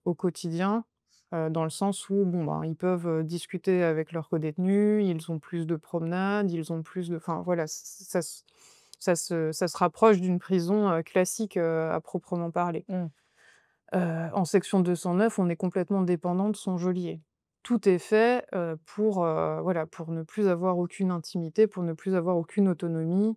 au quotidien, dans le sens où, bon, ben, ils peuvent, discuter avec leurs codétenus, ils ont plus de promenades, ils ont plus de enfin, voilà, ça se rapproche d'une prison, classique, à proprement parler. Mmh. En section 209, on est complètement dépendant de son geôlier. Tout est fait, pour, voilà, pour ne plus avoir aucune intimité, pour ne plus avoir aucune autonomie,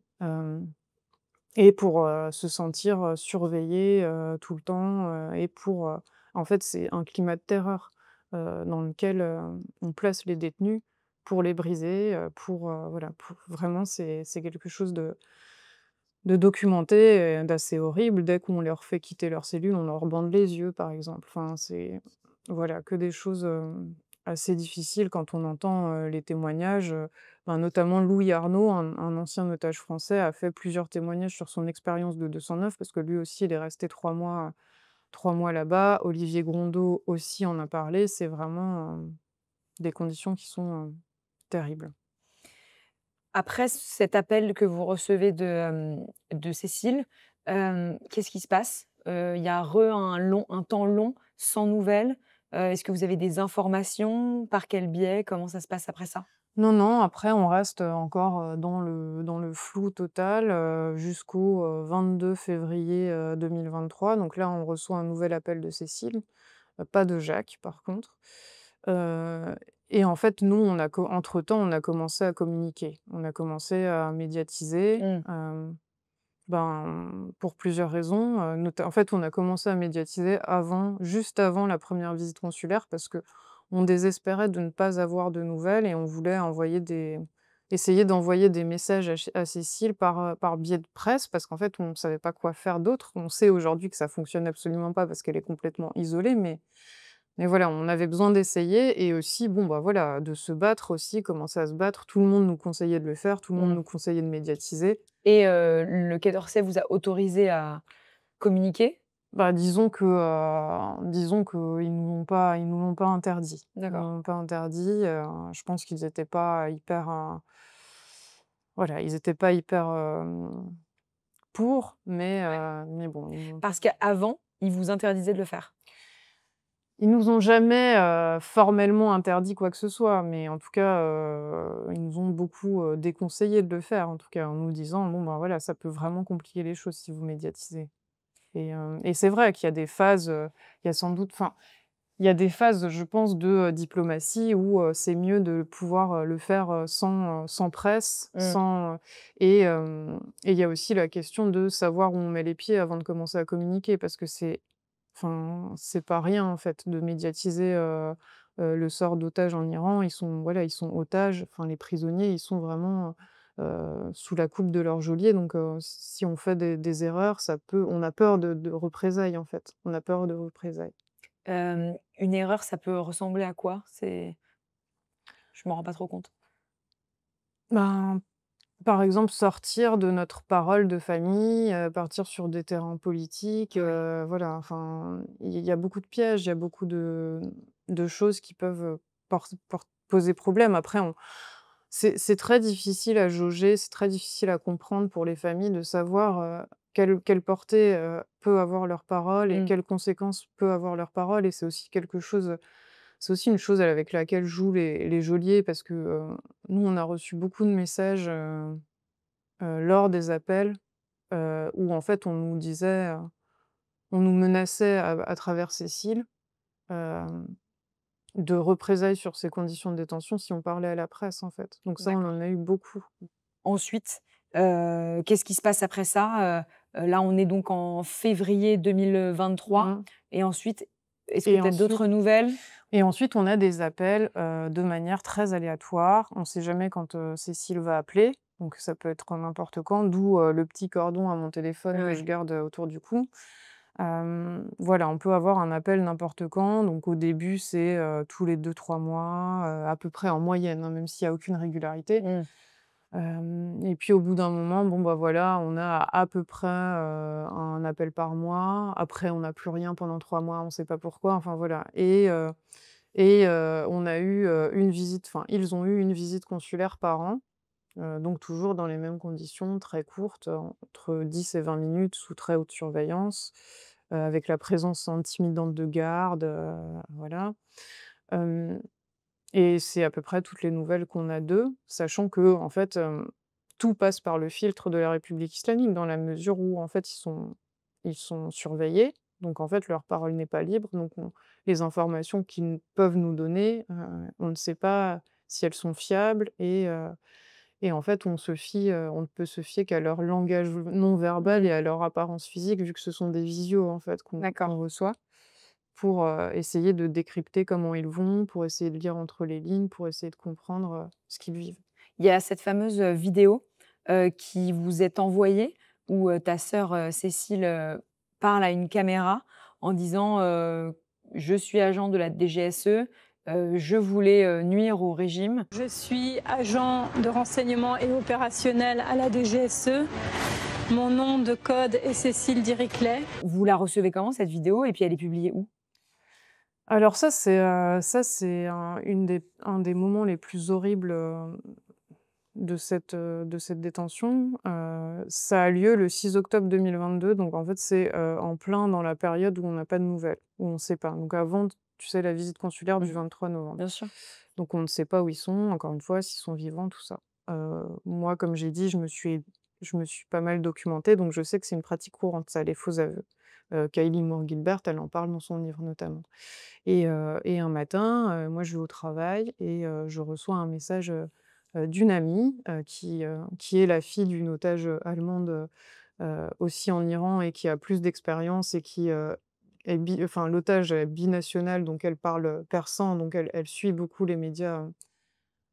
et pour, se sentir, surveillés, tout le temps, et pour, en fait, c'est un climat de terreur, dans lequel, on place les détenus pour les briser, pour, voilà, pour vraiment c'est quelque chose de documenté et d'assez horrible. Dès qu'on leur fait quitter leur cellule, on leur bande les yeux, par exemple. Enfin, c'est voilà, que des choses, assez difficiles quand on entend, les témoignages, ben, notamment Louis Arnault, un ancien otage français, a fait plusieurs témoignages sur son expérience de 209 parce que lui aussi, il est resté 3 mois là-bas. Olivier Grondeau aussi en a parlé. C'est vraiment, des conditions qui sont, terribles. Après cet appel que vous recevez de Cécile, qu'est-ce qui se passe? Il y a un temps long sans nouvelles. Est-ce que vous avez des informations? Par quel biais? Comment ça se passe après ça? Non, non, après on reste, encore, dans le flou total, jusqu'au, 22 février, 2023. Donc là, on reçoit un nouvel appel de Cécile, pas de Jacques par contre. Heu et en fait, nous, on a co entre-temps, on a commencé à communiquer. On a commencé à médiatiser, Mmh. ben, pour plusieurs raisons, en fait, on a commencé à médiatiser juste avant la première visite consulaire parce que on désespérait de ne pas avoir de nouvelles et on voulait essayer d'envoyer des messages à Cécile par biais de presse parce qu'en fait, on ne savait pas quoi faire d'autre. On sait aujourd'hui que ça fonctionne absolument pas parce qu'elle est complètement isolée, mais voilà, on avait besoin d'essayer et aussi, bon, bah, voilà, de se battre aussi, commencer à se battre. Tout le monde nous conseillait de le faire, tout le monde Mmh. nous conseillait de médiatiser. Et le Quai d'Orsay vous a autorisé à communiquer? Bah, disons qu'ils nous l'ont pas interdit. Ils nous D'accord. l'ont pas interdit, je pense qu'ils étaient pas hyper, voilà, ils étaient pas hyper, pour, mais bon, ils nous Parce qu'avant, ils vous interdisaient de le faire? ils nous ont jamais, formellement interdit quoi que ce soit, mais en tout cas, ils nous ont beaucoup, déconseillé de le faire, en tout cas, en nous disant: «Bon, ben, voilà, ça peut vraiment compliquer les choses si vous médiatisez». Et c'est vrai qu'il y a des phases, il y a sans doute enfin, il y a des phases, je pense, de, diplomatie où, c'est mieux de pouvoir, le faire, sans presse, Mmh. et il y a aussi la question de savoir où on met les pieds avant de commencer à communiquer parce que c'est pas rien, en fait, de médiatiser, le sort d'otages en Iran. Ils sont otages, enfin les prisonniers, ils sont vraiment, sous la coupe de leur geôlier donc si on fait des erreurs, on a peur de représailles, en fait. On a peur de représailles. Une erreur, ça peut ressembler à quoi? Je m'en rends pas trop compte. Ben, par exemple, sortir de notre parole de famille, partir sur des terrains politiques, Ouais. voilà, enfin, il y a beaucoup de pièges, il y a beaucoup de choses qui peuvent, poser problème. Après c'est très difficile à jauger, c'est très difficile à comprendre pour les familles de savoir, quelle portée, peut avoir leur parole et Mmh. quelles conséquences peut avoir leur parole et c'est aussi une chose avec laquelle jouent les geôliers parce que, nous, on a reçu beaucoup de messages, lors des appels, où en fait on nous menaçait à travers Cécile, hem, de représailles sur ces conditions de détention si on parlait à la presse, en fait. Donc ça, on D'accord. en a eu beaucoup. Ensuite, qu'est-ce qui se passe après ça? Là, on est donc en février 2023 Mmh et ensuite, est-ce que et tu as ensuite d'autres nouvelles? et ensuite on a des appels, de manière très aléatoire. On ne sait jamais quand, Cécile va appeler, donc ça peut être n'importe quand, d'où, le petit cordon à mon téléphone que je Ouais. garde, autour du cou. Voilà, on peut avoir un appel n'importe quand, donc au début, c'est, tous les 2 3 mois, à peu près en moyenne, hein, même s'il y a aucune régularité. Mmh. Et puis au bout d'un moment, bon, bah, voilà, on a à peu près, un appel par mois. Après, on n'a plus rien pendant 3 mois, on ne sait pas pourquoi, enfin voilà on a eu, une visite enfin, ils ont eu une visite consulaire par an, donc toujours dans les mêmes conditions, très courtes, entre 10 et 20 minutes sous très haute surveillance, avec la présence intimidante de gardes, voilà. Hem et c'est à peu près toutes les nouvelles qu'on a d'eux, sachant que en fait, tout passe par le filtre de la République islamique dans la mesure où, en fait, ils sont surveillés, donc en fait, leur parole n'est pas libre, donc les informations qu'ils peuvent nous donner, on ne sait pas si elles sont fiables et en fait, on ne peut se fier qu'à leur langage non verbal Mmh. et à leur apparence physique, vu que ce sont des visios, en fait, qu'on D'accord. reçoit pour, essayer de décrypter comment ils vont, pour essayer de lire entre les lignes, pour essayer de comprendre, ce qu'ils vivent. Il y a cette fameuse, vidéo, qui vous est envoyée où, ta sœur, Cécile, parle à une caméra en disant, «Je suis agent de la DGSE, je voulais, nuire au régime». Je suis agent de renseignement et opérationnel à la DGSE. Mon nom de code est Cécile Diriclet. Vous la recevez comment cette vidéo et puis elle est publiée où? Alors ça c'est un des moments les plus horribles, de cette détention. Ça a lieu le 6 octobre 2022, donc en fait, c'est, en plein dans la période où on n'a pas de nouvelles, où on ne sait pas. Donc avant, tu sais, la visite consulaire du Mmh. 23 novembre. Bien sûr. Donc on ne sait pas où ils sont, encore une fois, s'ils sont vivants, tout ça. Moi, comme j'ai dit, je me suis pas mal documentée, donc je sais que c'est une pratique courante, ça, les faux aveux. Kylie Moore-Gilbert, elle en parle dans son livre notamment. Et un matin, moi je vais au travail et je reçois un message, d'une amie, qui est la fille d'une otage, allemande, aussi en Iran et qui a plus d'expérience et qui, enfin l'otage est binationale, donc elle parle persan, donc elle suit beaucoup les médias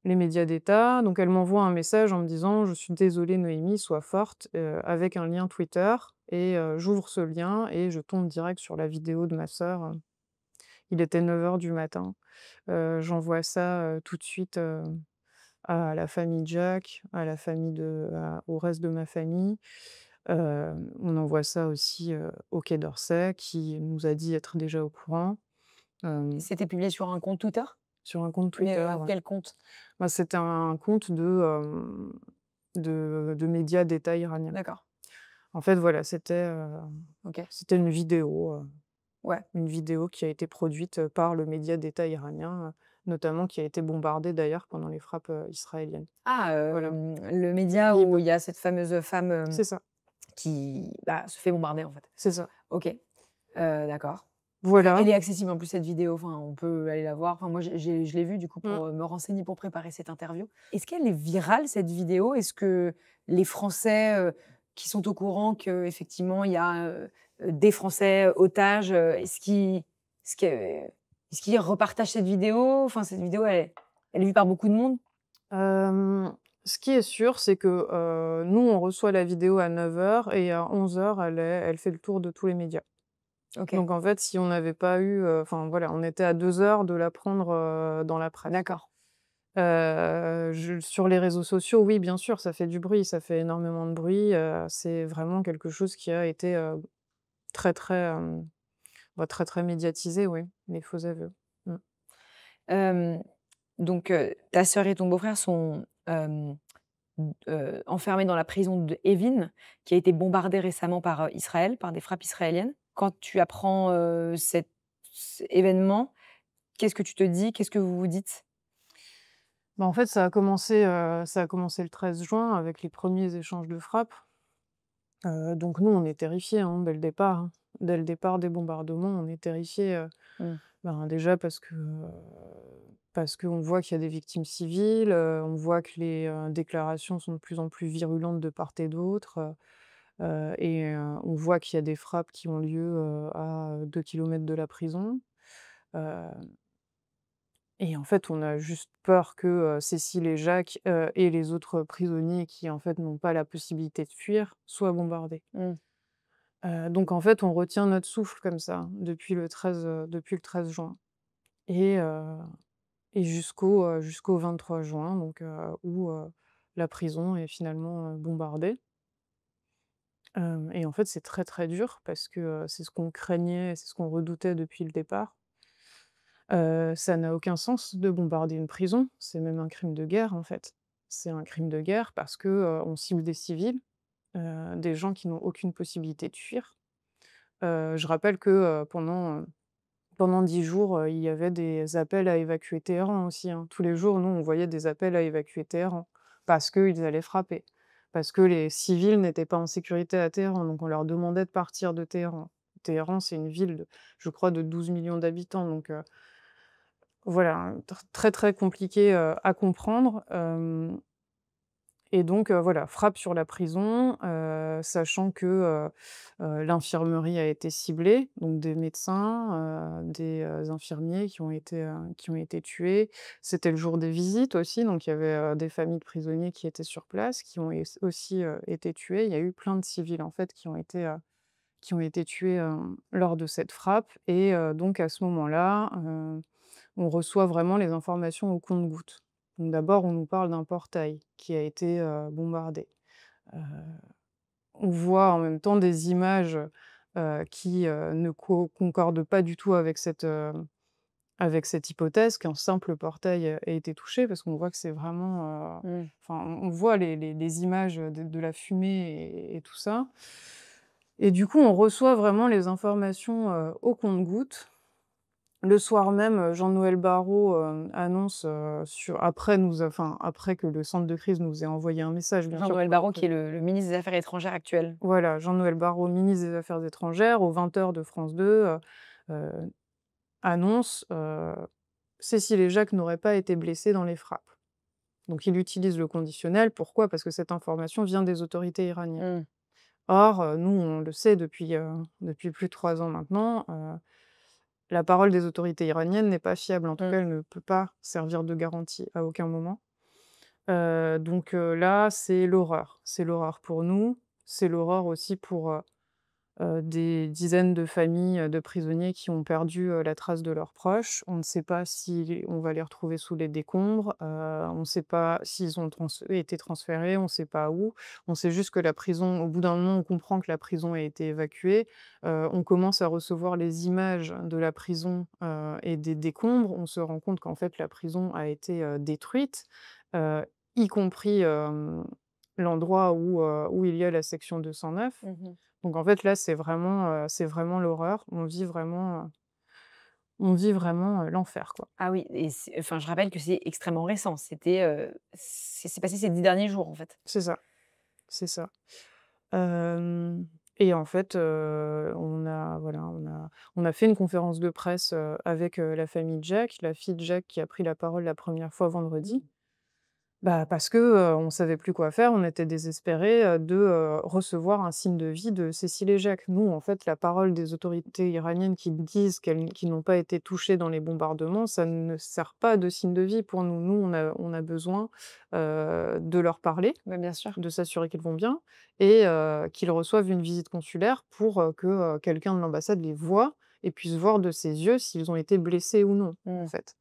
d'État. Donc elle m'envoie un message en me disant: «Je suis désolée Noémie, sois forte», avec un lien Twitter et j'ouvre ce lien et je tombe direct sur la vidéo de ma sœur. Il était 9 heures du matin. J'envoie ça, tout de suite, à la famille Jack, à la famille au reste de ma famille. On envoie ça aussi, au Quai d'Orsay qui nous a dit être déjà au courant, hem, C'était publié sur un compte Twitter? sur un compte Mais, Twitter, ouais. quel compte? Bah, c'était un compte de médias d'État iranien. D'accord, En fait, voilà, OK. c'était une Ouais. une vidéo qui a été produite, par le média d'État iranien, notamment qui a été bombardé d'ailleurs pendant les frappes, israéliennes. Ah, Voilà. le média Lib où il y a cette fameuse femme, c'est ça, qui, bah, se fait bombarder, en fait. c'est ça. OK, d'accord. Voilà. Elle est accessible en plus cette vidéo, enfin, on peut aller la voir. Enfin, moi, je l'ai vue du coup Mmh. pour, me renseigner pour préparer cette interview. Est-ce qu'elle est virale cette vidéo? Est-ce que les Français, qui sont au courant qu'effectivement il y a, des Français otages, est-ce qu'ils repartagent cette vidéo? Enfin, cette vidéo, elle est vue par beaucoup de monde? Hem, Ce qui est sûr, c'est que, nous, on reçoit la vidéo à 9 heures et à 11 heures, elle fait le tour de tous les médias. OK, Donc en fait, si on n'avait pas eu, enfin voilà, on était à 2 heures de l'apprendre, dans la presse. d'accord. Je sur les réseaux sociaux, oui, bien sûr, ça fait du bruit, ça fait énormément de bruit, c'est vraiment quelque chose qui a été, très, très, très, très médiatisé, oui, les faux aveux. Mmh. Hem, donc, ta sœur et ton beau-frère sont, enfermés dans la prison de Evin, qui a été bombardée récemment par, Israël, par des frappes israéliennes. Quand tu apprends, cet événement, qu'est-ce que tu te dis? Qu'est-ce que vous vous dites? Bah, en fait, ça a commencé le 13 juin avec les premiers échanges de frappes. Donc nous, on est terrifiés, hein, dès le départ, hein. Dès le départ des bombardements, on est terrifiés, Mmh. ben, déjà parce qu'on voit qu'il y a des victimes civiles, on voit que les, déclarations sont de plus en plus virulentes de part et d'autre, on voit qu'il y a des frappes qui ont lieu, à 2 kilomètres de la prison. Heu et en fait, on a juste peur que, Cécile et Jacques, et les autres prisonniers qui, en fait, n'ont pas la possibilité de fuir, soient bombardés. Mmh. Donc en fait, on retient notre souffle comme ça, depuis le 13 juin et heu et jusqu'au 23 juin, donc où, la prison est finalement, bombardée. Et en fait, c'est très, très dur parce que, c'est ce qu'on craignait, c'est ce qu'on redoutait depuis le départ. Ça n'a aucun sens de bombarder une prison, c'est même un crime de guerre, en fait. C'est un crime de guerre parce que, on cible des civils, des gens qui n'ont aucune possibilité de fuir. Je rappelle que, pendant 10 jours, il y avait des appels à évacuer Téhéran aussi, hein. Tous les jours, nous, on voyait des appels à évacuer Téhéran parce qu'ils allaient frapper, parce que les civils n'étaient pas en sécurité à Téhéran, donc on leur demandait de partir de Téhéran. Téhéran, c'est une ville de je crois de 12 millions d'habitants, donc voilà, très, très compliqué, à comprendre, Et donc voilà, frappe sur la prison, sachant que, l'infirmerie a été ciblée, donc des médecins, des, infirmiers qui ont été tués. C'était le jour des visites aussi, donc il y avait, des familles de prisonniers qui étaient sur place, qui ont aussi, été tués. Il y a eu plein de civils, en fait, qui ont été tués, lors de cette frappe et donc à ce moment-là, on reçoit vraiment les informations au compte-gouttes. Donc d'abord, on nous parle d'un portail qui a été, bombardé. Heu, on voit en même temps des images, qui, ne concordent pas du tout avec cette hypothèse qu'un simple portail, ait été touché parce qu'on voit que c'est vraiment, Mmh. enfin, on voit les images, de la fumée et tout ça et du coup, on reçoit vraiment les informations, au compte-gouttes. Le soir même, Jean-Noël Barrot, annonce, après que le centre de crise nous ait envoyé un message, bien sûr, Jean-Noël pour Barrot, dire qui est le ministre des Affaires étrangères actuel. voilà, Jean-Noël Barrot, ministre des Affaires étrangères, aux 20h de France 2, heu, annonce, Cécile et Jacques n'auraient pas été blessés dans les frappes. Donc il utilise le conditionnel. Pourquoi? Parce que cette information vient des autorités iraniennes. Mmh. Or, nous, on le sait depuis plus de 3 ans maintenant, la parole des autorités iraniennes n'est pas fiable. En tout Mmh. cas, elle ne peut pas servir de garantie à aucun moment. Donc là, c'est l'horreur. C'est l'horreur pour nous, c'est l'horreur aussi pour, des dizaines de familles, de prisonniers qui ont perdu, la trace de leurs proches. On ne sait pas si on va les retrouver sous les décombres, on ne sait pas s'ils ont été transférés, on ne sait pas où. On sait juste que la prison au bout d'un moment, on comprend que la prison a été évacuée. On commence à recevoir les images de la prison, et des décombres. On se rend compte qu'en fait la prison a été, détruite, y compris, l'endroit où il y a la section 209. Mmh. Donc en fait, là, c'est vraiment l'horreur. On vit vraiment, l'enfer, quoi. Ah oui, et enfin, je rappelle que c'est extrêmement récent. C'est passé ces 10 derniers jours, en fait. C'est ça, c'est ça. Et en fait, on a fait une conférence de presse, avec, la famille de Jacques, la fille de Jacques qui a pris la parole la première fois vendredi. Bah, parce que, on savait plus quoi faire, on était désespérés, de, recevoir un signe de vie de Cécile et Jacques. Nous, en fait, la parole des autorités iraniennes qui disent qu'ils n'ont pas été touchés dans les bombardements, ça ne sert pas de signe de vie pour nous. Nous, on a besoin, de leur parler, Ouais, bien sûr. de s'assurer qu'ils vont bien et qu'ils reçoivent une visite consulaire pour, que, quelqu'un de l'ambassade les voie et puisse voir de ses yeux s'ils ont été blessés ou non, en Mmh. fait.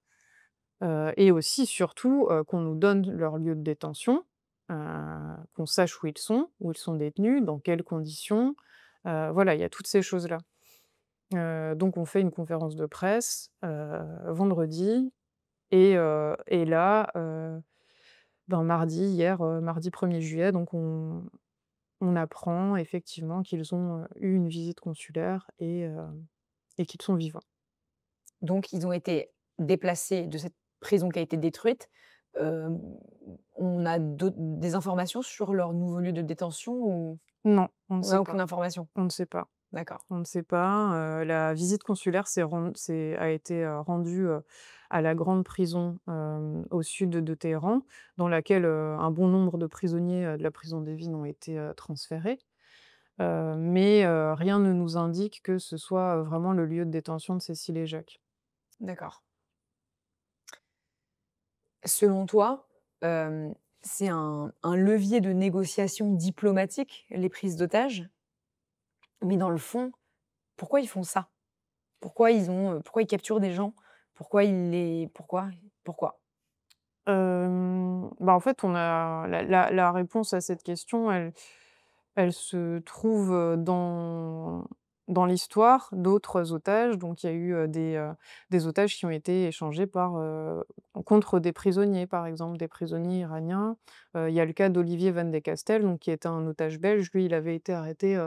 Et aussi, surtout, qu'on nous donne leur lieu de détention, heu, qu'on sache où ils sont détenus, dans quelles conditions. Voilà, il y a toutes ces choses-là. Donc on fait une conférence de presse, vendredi et là, ben, mardi 1er juillet, donc on apprend effectivement qu'ils ont, eu une visite consulaire et qu'ils sont vivants. Donc ils ont été déplacés de cette prison qui a été détruite. Hem, on a des informations sur leur nouveau lieu de détention, ou Non, on ne on n'a sait aucune pas, information? on ne sait pas. D'accord. On ne sait pas, la visite consulaire a été, rendue, à la grande prison, au sud de Téhéran, dans laquelle, un bon nombre de prisonniers, de la prison d'Evin ont été, transférés. Mais rien ne nous indique que ce soit, vraiment le lieu de détention de Cécile et Jacques. D'accord. Selon toi, c'est un levier de négociation diplomatique, les prises d'otages? Mais dans le fond, pourquoi ils font ça? Pourquoi ils capturent des gens? Pourquoi? Bah, en fait, on a la réponse à cette question, elle se trouve, dans l'histoire d'autres otages. Donc il y a eu, des otages qui ont été échangés contre des prisonniers, par exemple, des prisonniers iraniens. Il y a le cas d'Olivier Van de Castel, donc qui était un otage belge. Lui, il avait été arrêté,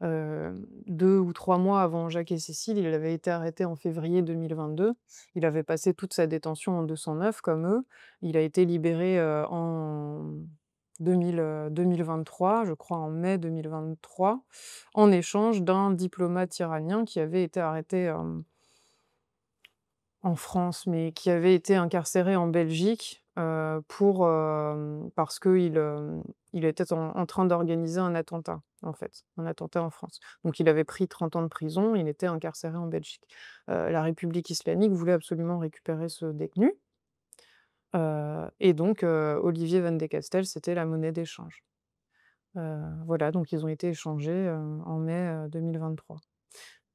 2 ou 3 mois avant Jacques et Cécile. Il avait été arrêté en février 2022. Il avait passé toute sa détention en 209 comme eux. Il a été libéré, en 2023, je crois en mai 2023, en échange d'un diplomate iranien qui avait été arrêté, en France, mais qui avait été incarcéré en Belgique parce qu'il était en train d'organiser un attentat, en fait, un attentat en France. Donc il avait pris 30 ans de prison, il était incarcéré en Belgique. La République islamique voulait absolument récupérer ce détenu, et donc Olivier Van de Castel, c'était la monnaie d'échange. Voilà, donc ils ont été échangés, en mai, 2023.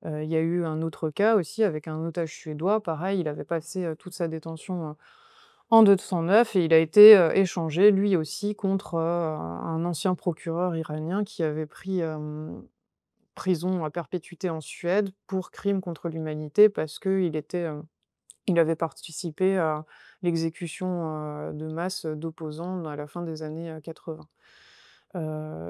Il y a eu un autre cas aussi avec un otage suédois, pareil, il avait passé, toute sa détention, en 209 et il a été, échangé lui aussi contre, un ancien procureur iranien qui avait pris, prison à perpétuité en Suède pour crime contre l'humanité parce il avait participé à l'exécution, de masse, d'opposants à la fin des années, 80.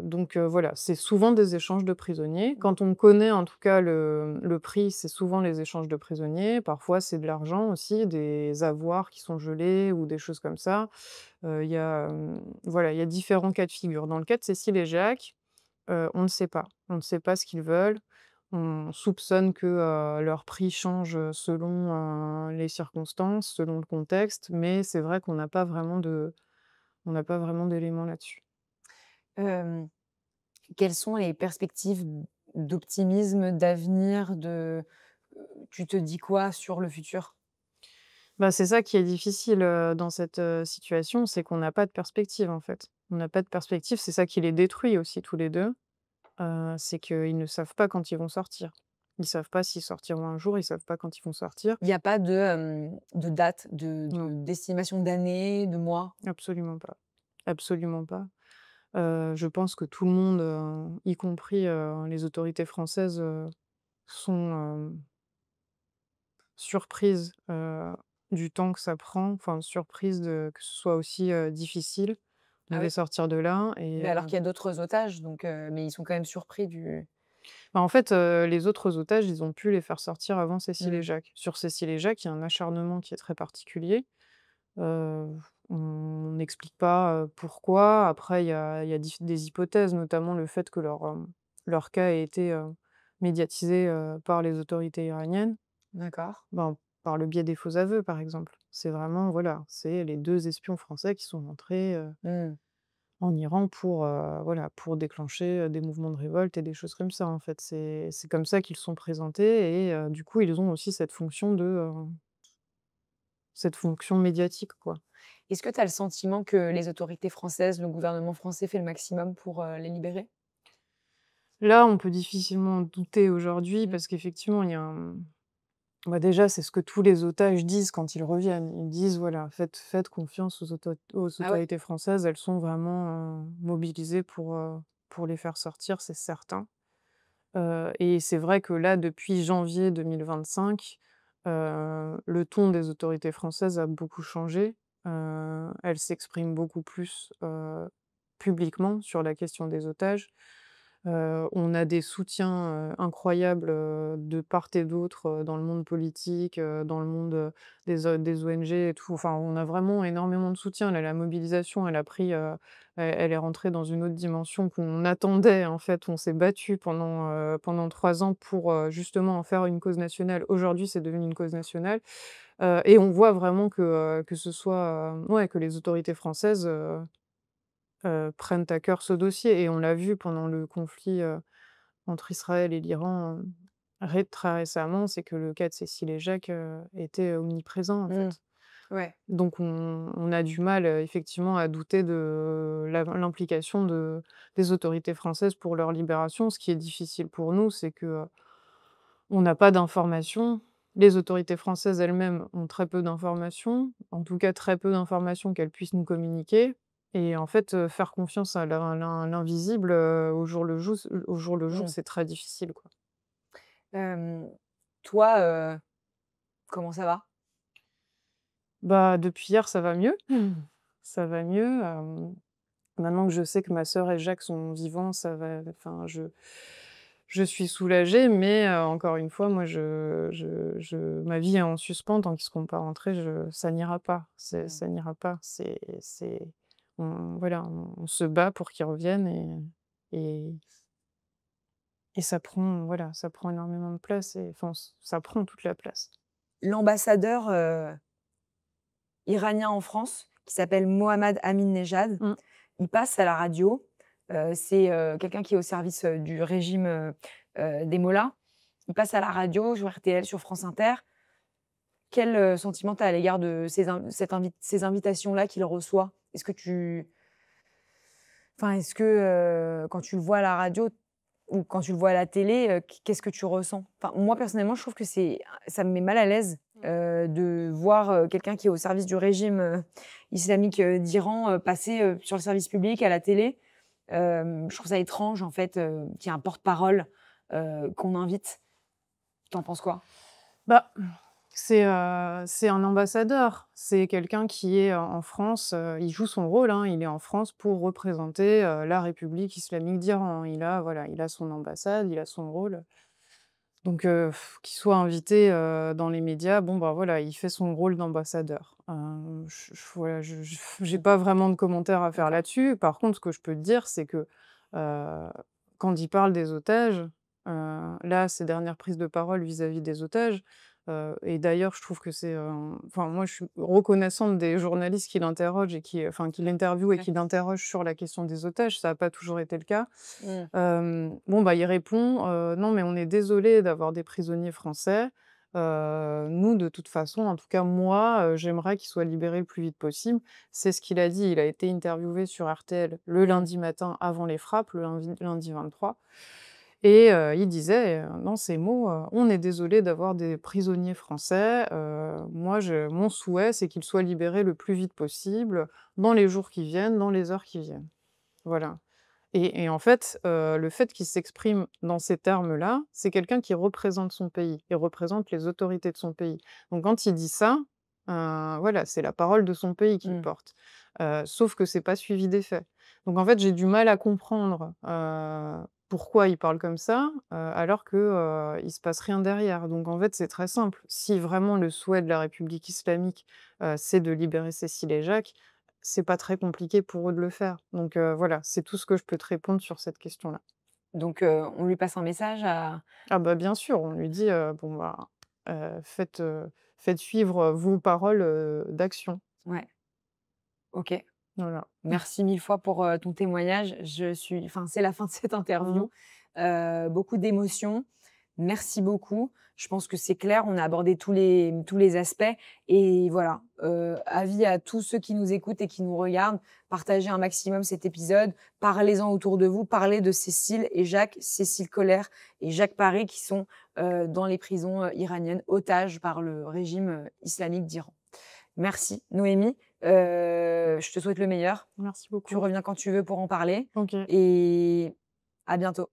Donc voilà, c'est souvent des échanges de prisonniers. Quand on connaît en tout cas le prix, c'est souvent les échanges de prisonniers. Parfois, c'est de l'argent aussi, des avoirs qui sont gelés ou des choses comme ça. Il y a, voilà, il y a différents cas de figure. Dans le cas de Cécile et Jacques, on ne sait pas. On ne sait pas ce qu'ils veulent. On soupçonne que, leur prix change, selon, les circonstances, selon le contexte, mais c'est vrai qu'on n'a pas vraiment d'éléments là-dessus. Hem, Quelles sont les perspectives d'optimisme, d'avenir, tu te dis quoi sur le futur? Bah, c'est ça qui est difficile, dans cette, situation, c'est qu'on n'a pas de perspective, en fait. On n'a pas de perspective, c'est ça qui les détruit aussi tous les 2. C'est qu'ils ne savent pas quand ils vont sortir. Ils savent pas s'ils sortiront un jour, ils savent pas quand ils vont sortir. Il y a pas de date, Non, d'estimation d'années, de mois? absolument pas. Absolument pas. Je pense que tout le monde, y compris, les autorités françaises, sont, surprises, du temps que ça prend, enfin surprises de que ce soit aussi, difficile de Ah les oui? sortir de là et Mais alors qu'il y a d'autres otages, mais ils sont quand même surpris du bah, en fait, les autres otages, ils ont pu les faire sortir avant Cécile et mmh. Jacques. Sur Cécile et Jacques, il y a un acharnement qui est très particulier. Heu, on n'explique pas, pourquoi. Après, il y a des hypothèses, notamment le fait que leur cas ait été, médiatisé, par les autorités iraniennes, D'accord. ben, par le biais des faux aveux, par exemple. C'est vraiment voilà, c'est les 2 espions français qui sont rentrés, Mmh. en Iran pour, voilà, pour déclencher, des mouvements de révolte et des choses comme ça, en fait. C'est comme ça qu'ils sont présentés et du coup, ils ont aussi cette fonction médiatique, quoi. Est-ce que tu as le sentiment que les autorités françaises, le gouvernement français fait le maximum pour, les libérer? Là, on peut difficilement douter aujourd'hui Mmh. parce qu'effectivement, il y a bah, déjà, c'est ce que tous les otages disent quand ils reviennent. Ils disent: «Voilà, faites confiance aux Ah ouais? autorités françaises, elles sont vraiment, mobilisées pour les faire sortir, c'est certain». Et c'est vrai que là, depuis janvier 2025, le ton des autorités françaises a beaucoup changé. Elles s'expriment beaucoup plus, publiquement sur la question des otages. On a des soutiens, incroyables, de part et d'autre, dans le monde politique, dans le monde, des ONG et tout. Enfin, on a vraiment énormément de soutien. Là, la mobilisation, elle a pris, elle est rentrée dans une autre dimension qu'on attendait, en fait. On s'est battu pendant 3 ans pour, justement en faire une cause nationale. Aujourd'hui, c'est devenu une cause nationale, et on voit vraiment que ce soit, ouais, que les autorités françaises, prennent à cœur ce dossier et on l'a vu pendant le conflit, entre Israël et l'Iran, très récemment, c'est que le cas de Cécile et Jacques, était omniprésent, en Mmh. fait. Ouais. Donc on a du mal, effectivement à douter de l'implication des autorités françaises pour leur libération. Ce qui est difficile pour nous, c'est que, on n'a pas d'informations. Les autorités françaises elles-mêmes ont très peu d'informations, en tout cas très peu d'informations qu'elles puissent nous communiquer et en fait, faire confiance à l'invisible, au jour le jour, Mmh. c'est très difficile, quoi. Hem, Toi, comment ça va? Bah, depuis hier, ça va mieux. Ça va mieux, maintenant que je sais que ma sœur et Jacques sont vivants, ça va enfin, je suis soulagée, mais encore une fois, moi, ma vie est en suspens tant qu'ils seront pas rentrés, ça n'ira pas. Mmh. Ça n'ira pas. Voilà, on se bat pour qu'ils reviennent et et ça prend, voilà, ça prend énormément de place et enfin, ça prend toute la place. L'ambassadeur, iranien en France, qui s'appelle Mohamed Ahmadinejad. Il passe à la radio. C'est quelqu'un qui est au service du régime des mollahs. Il passe à la radio, sur RTL, sur France Inter. Quel sentiment tu as à l'égard de ces invitations-là qu'il reçoit? Est-ce que quand tu le vois à la radio ou quand tu le vois à la télé, qu'est-ce que tu ressens? Enfin, moi, personnellement, je trouve que ça me met mal à l'aise de voir quelqu'un qui est au service du régime islamique d'Iran passer sur le service public à la télé. Je trouve ça étrange, en fait, qu'il y ait un porte-parole qu'on invite. T'en penses quoi? Bah, c'est un ambassadeur. C'est quelqu'un qui est en France, il joue son rôle, hein. Il est en France pour représenter la République islamique d'Iran. Il a son ambassade, il a son rôle. Donc, qu'il soit invité dans les médias, bon, bah voilà, il fait son rôle d'ambassadeur. Voilà, j'ai pas vraiment de commentaires à faire là-dessus. Par contre, ce que je peux te dire, c'est que quand il parle des otages, là, ses dernières prises de parole vis-à-vis des otages, et d'ailleurs, je trouve que enfin, moi, je suis reconnaissante des journalistes qui l'interrogent et qui l'interviewent et Ouais. qui l'interrogent sur la question des otages. Ça n'a pas toujours été le cas. Mmh. Bon, bah, il répond non, mais on est désolé d'avoir des prisonniers français. Nous, de toute façon, en tout cas, moi, j'aimerais qu'ils soient libérés le plus vite possible. C'est ce qu'il a dit. Il a été interviewé sur RTL le lundi matin avant les frappes, le lundi 23. Et il disait dans ces mots on est désolé d'avoir des prisonniers français. Moi, mon souhait, c'est qu'ils soient libérés le plus vite possible, dans les jours qui viennent, dans les heures qui viennent. Voilà. Et en fait, le fait qu'il s'exprime dans ces termes-là, c'est quelqu'un qui représente son pays. Il représente les autorités de son pays. Donc quand il dit ça, voilà, c'est la parole de son pays qu'il porte. Sauf que c'est pas suivi d'effet. Donc en fait, j'ai du mal à comprendre, pourquoi il parle comme ça, alors que, il se passe rien derrière. Donc en fait, c'est très simple. Si vraiment le souhait de la République islamique, c'est de libérer Cécile et Jacques, c'est pas très compliqué pour eux de le faire. Donc voilà, c'est tout ce que je peux te répondre sur cette question-là. Donc, on lui passe un message à Ah bah, bien sûr, on lui dit, bon bah, faites suivre vos paroles, d'action. ouais, OK. Voilà. Merci 1000 fois pour ton témoignage. C'est la fin de cette interview. Beaucoup d'émotions. Merci beaucoup. Je pense que c'est clair, on a abordé tous les aspects et voilà, avis à tous ceux qui nous écoutent et qui nous regardent, partagez un maximum cet épisode, parlez-en autour de vous, parlez de Cécile et Jacques, Cécile Collère et Jacques Paré qui sont dans les prisons iraniennes, otages par le régime islamique d'Iran. Merci Noémie, je te souhaite le meilleur. Merci Tu beaucoup. reviens quand tu veux pour en parler OK. et à bientôt.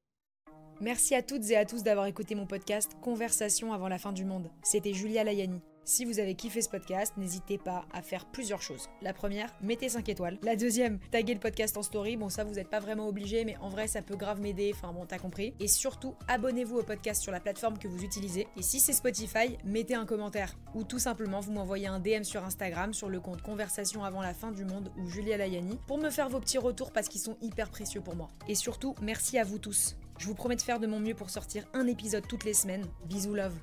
Merci à toutes et à tous d'avoir écouté mon podcast Conversation avant la fin du monde. C'était Julia Layani. Si vous avez kiffé ce podcast, n'hésitez pas à faire plusieurs choses. La première, mettez 5 étoiles. La deuxième, taguez le podcast en story. Bon, ça, vous n'êtes pas vraiment obligé, mais en vrai, ça peut grave m'aider. Enfin bon, t'as compris. Et surtout, abonnez-vous au podcast sur la plateforme que vous utilisez. Et si c'est Spotify, mettez un commentaire. Ou tout simplement, vous m'envoyez un DM sur Instagram, sur le compte Conversation avant la fin du monde ou Julia Layani, pour me faire vos petits retours parce qu'ils sont hyper précieux pour moi. Et surtout, merci à vous tous. Je vous promets de faire de mon mieux pour sortir un épisode toutes les semaines. Bisous love.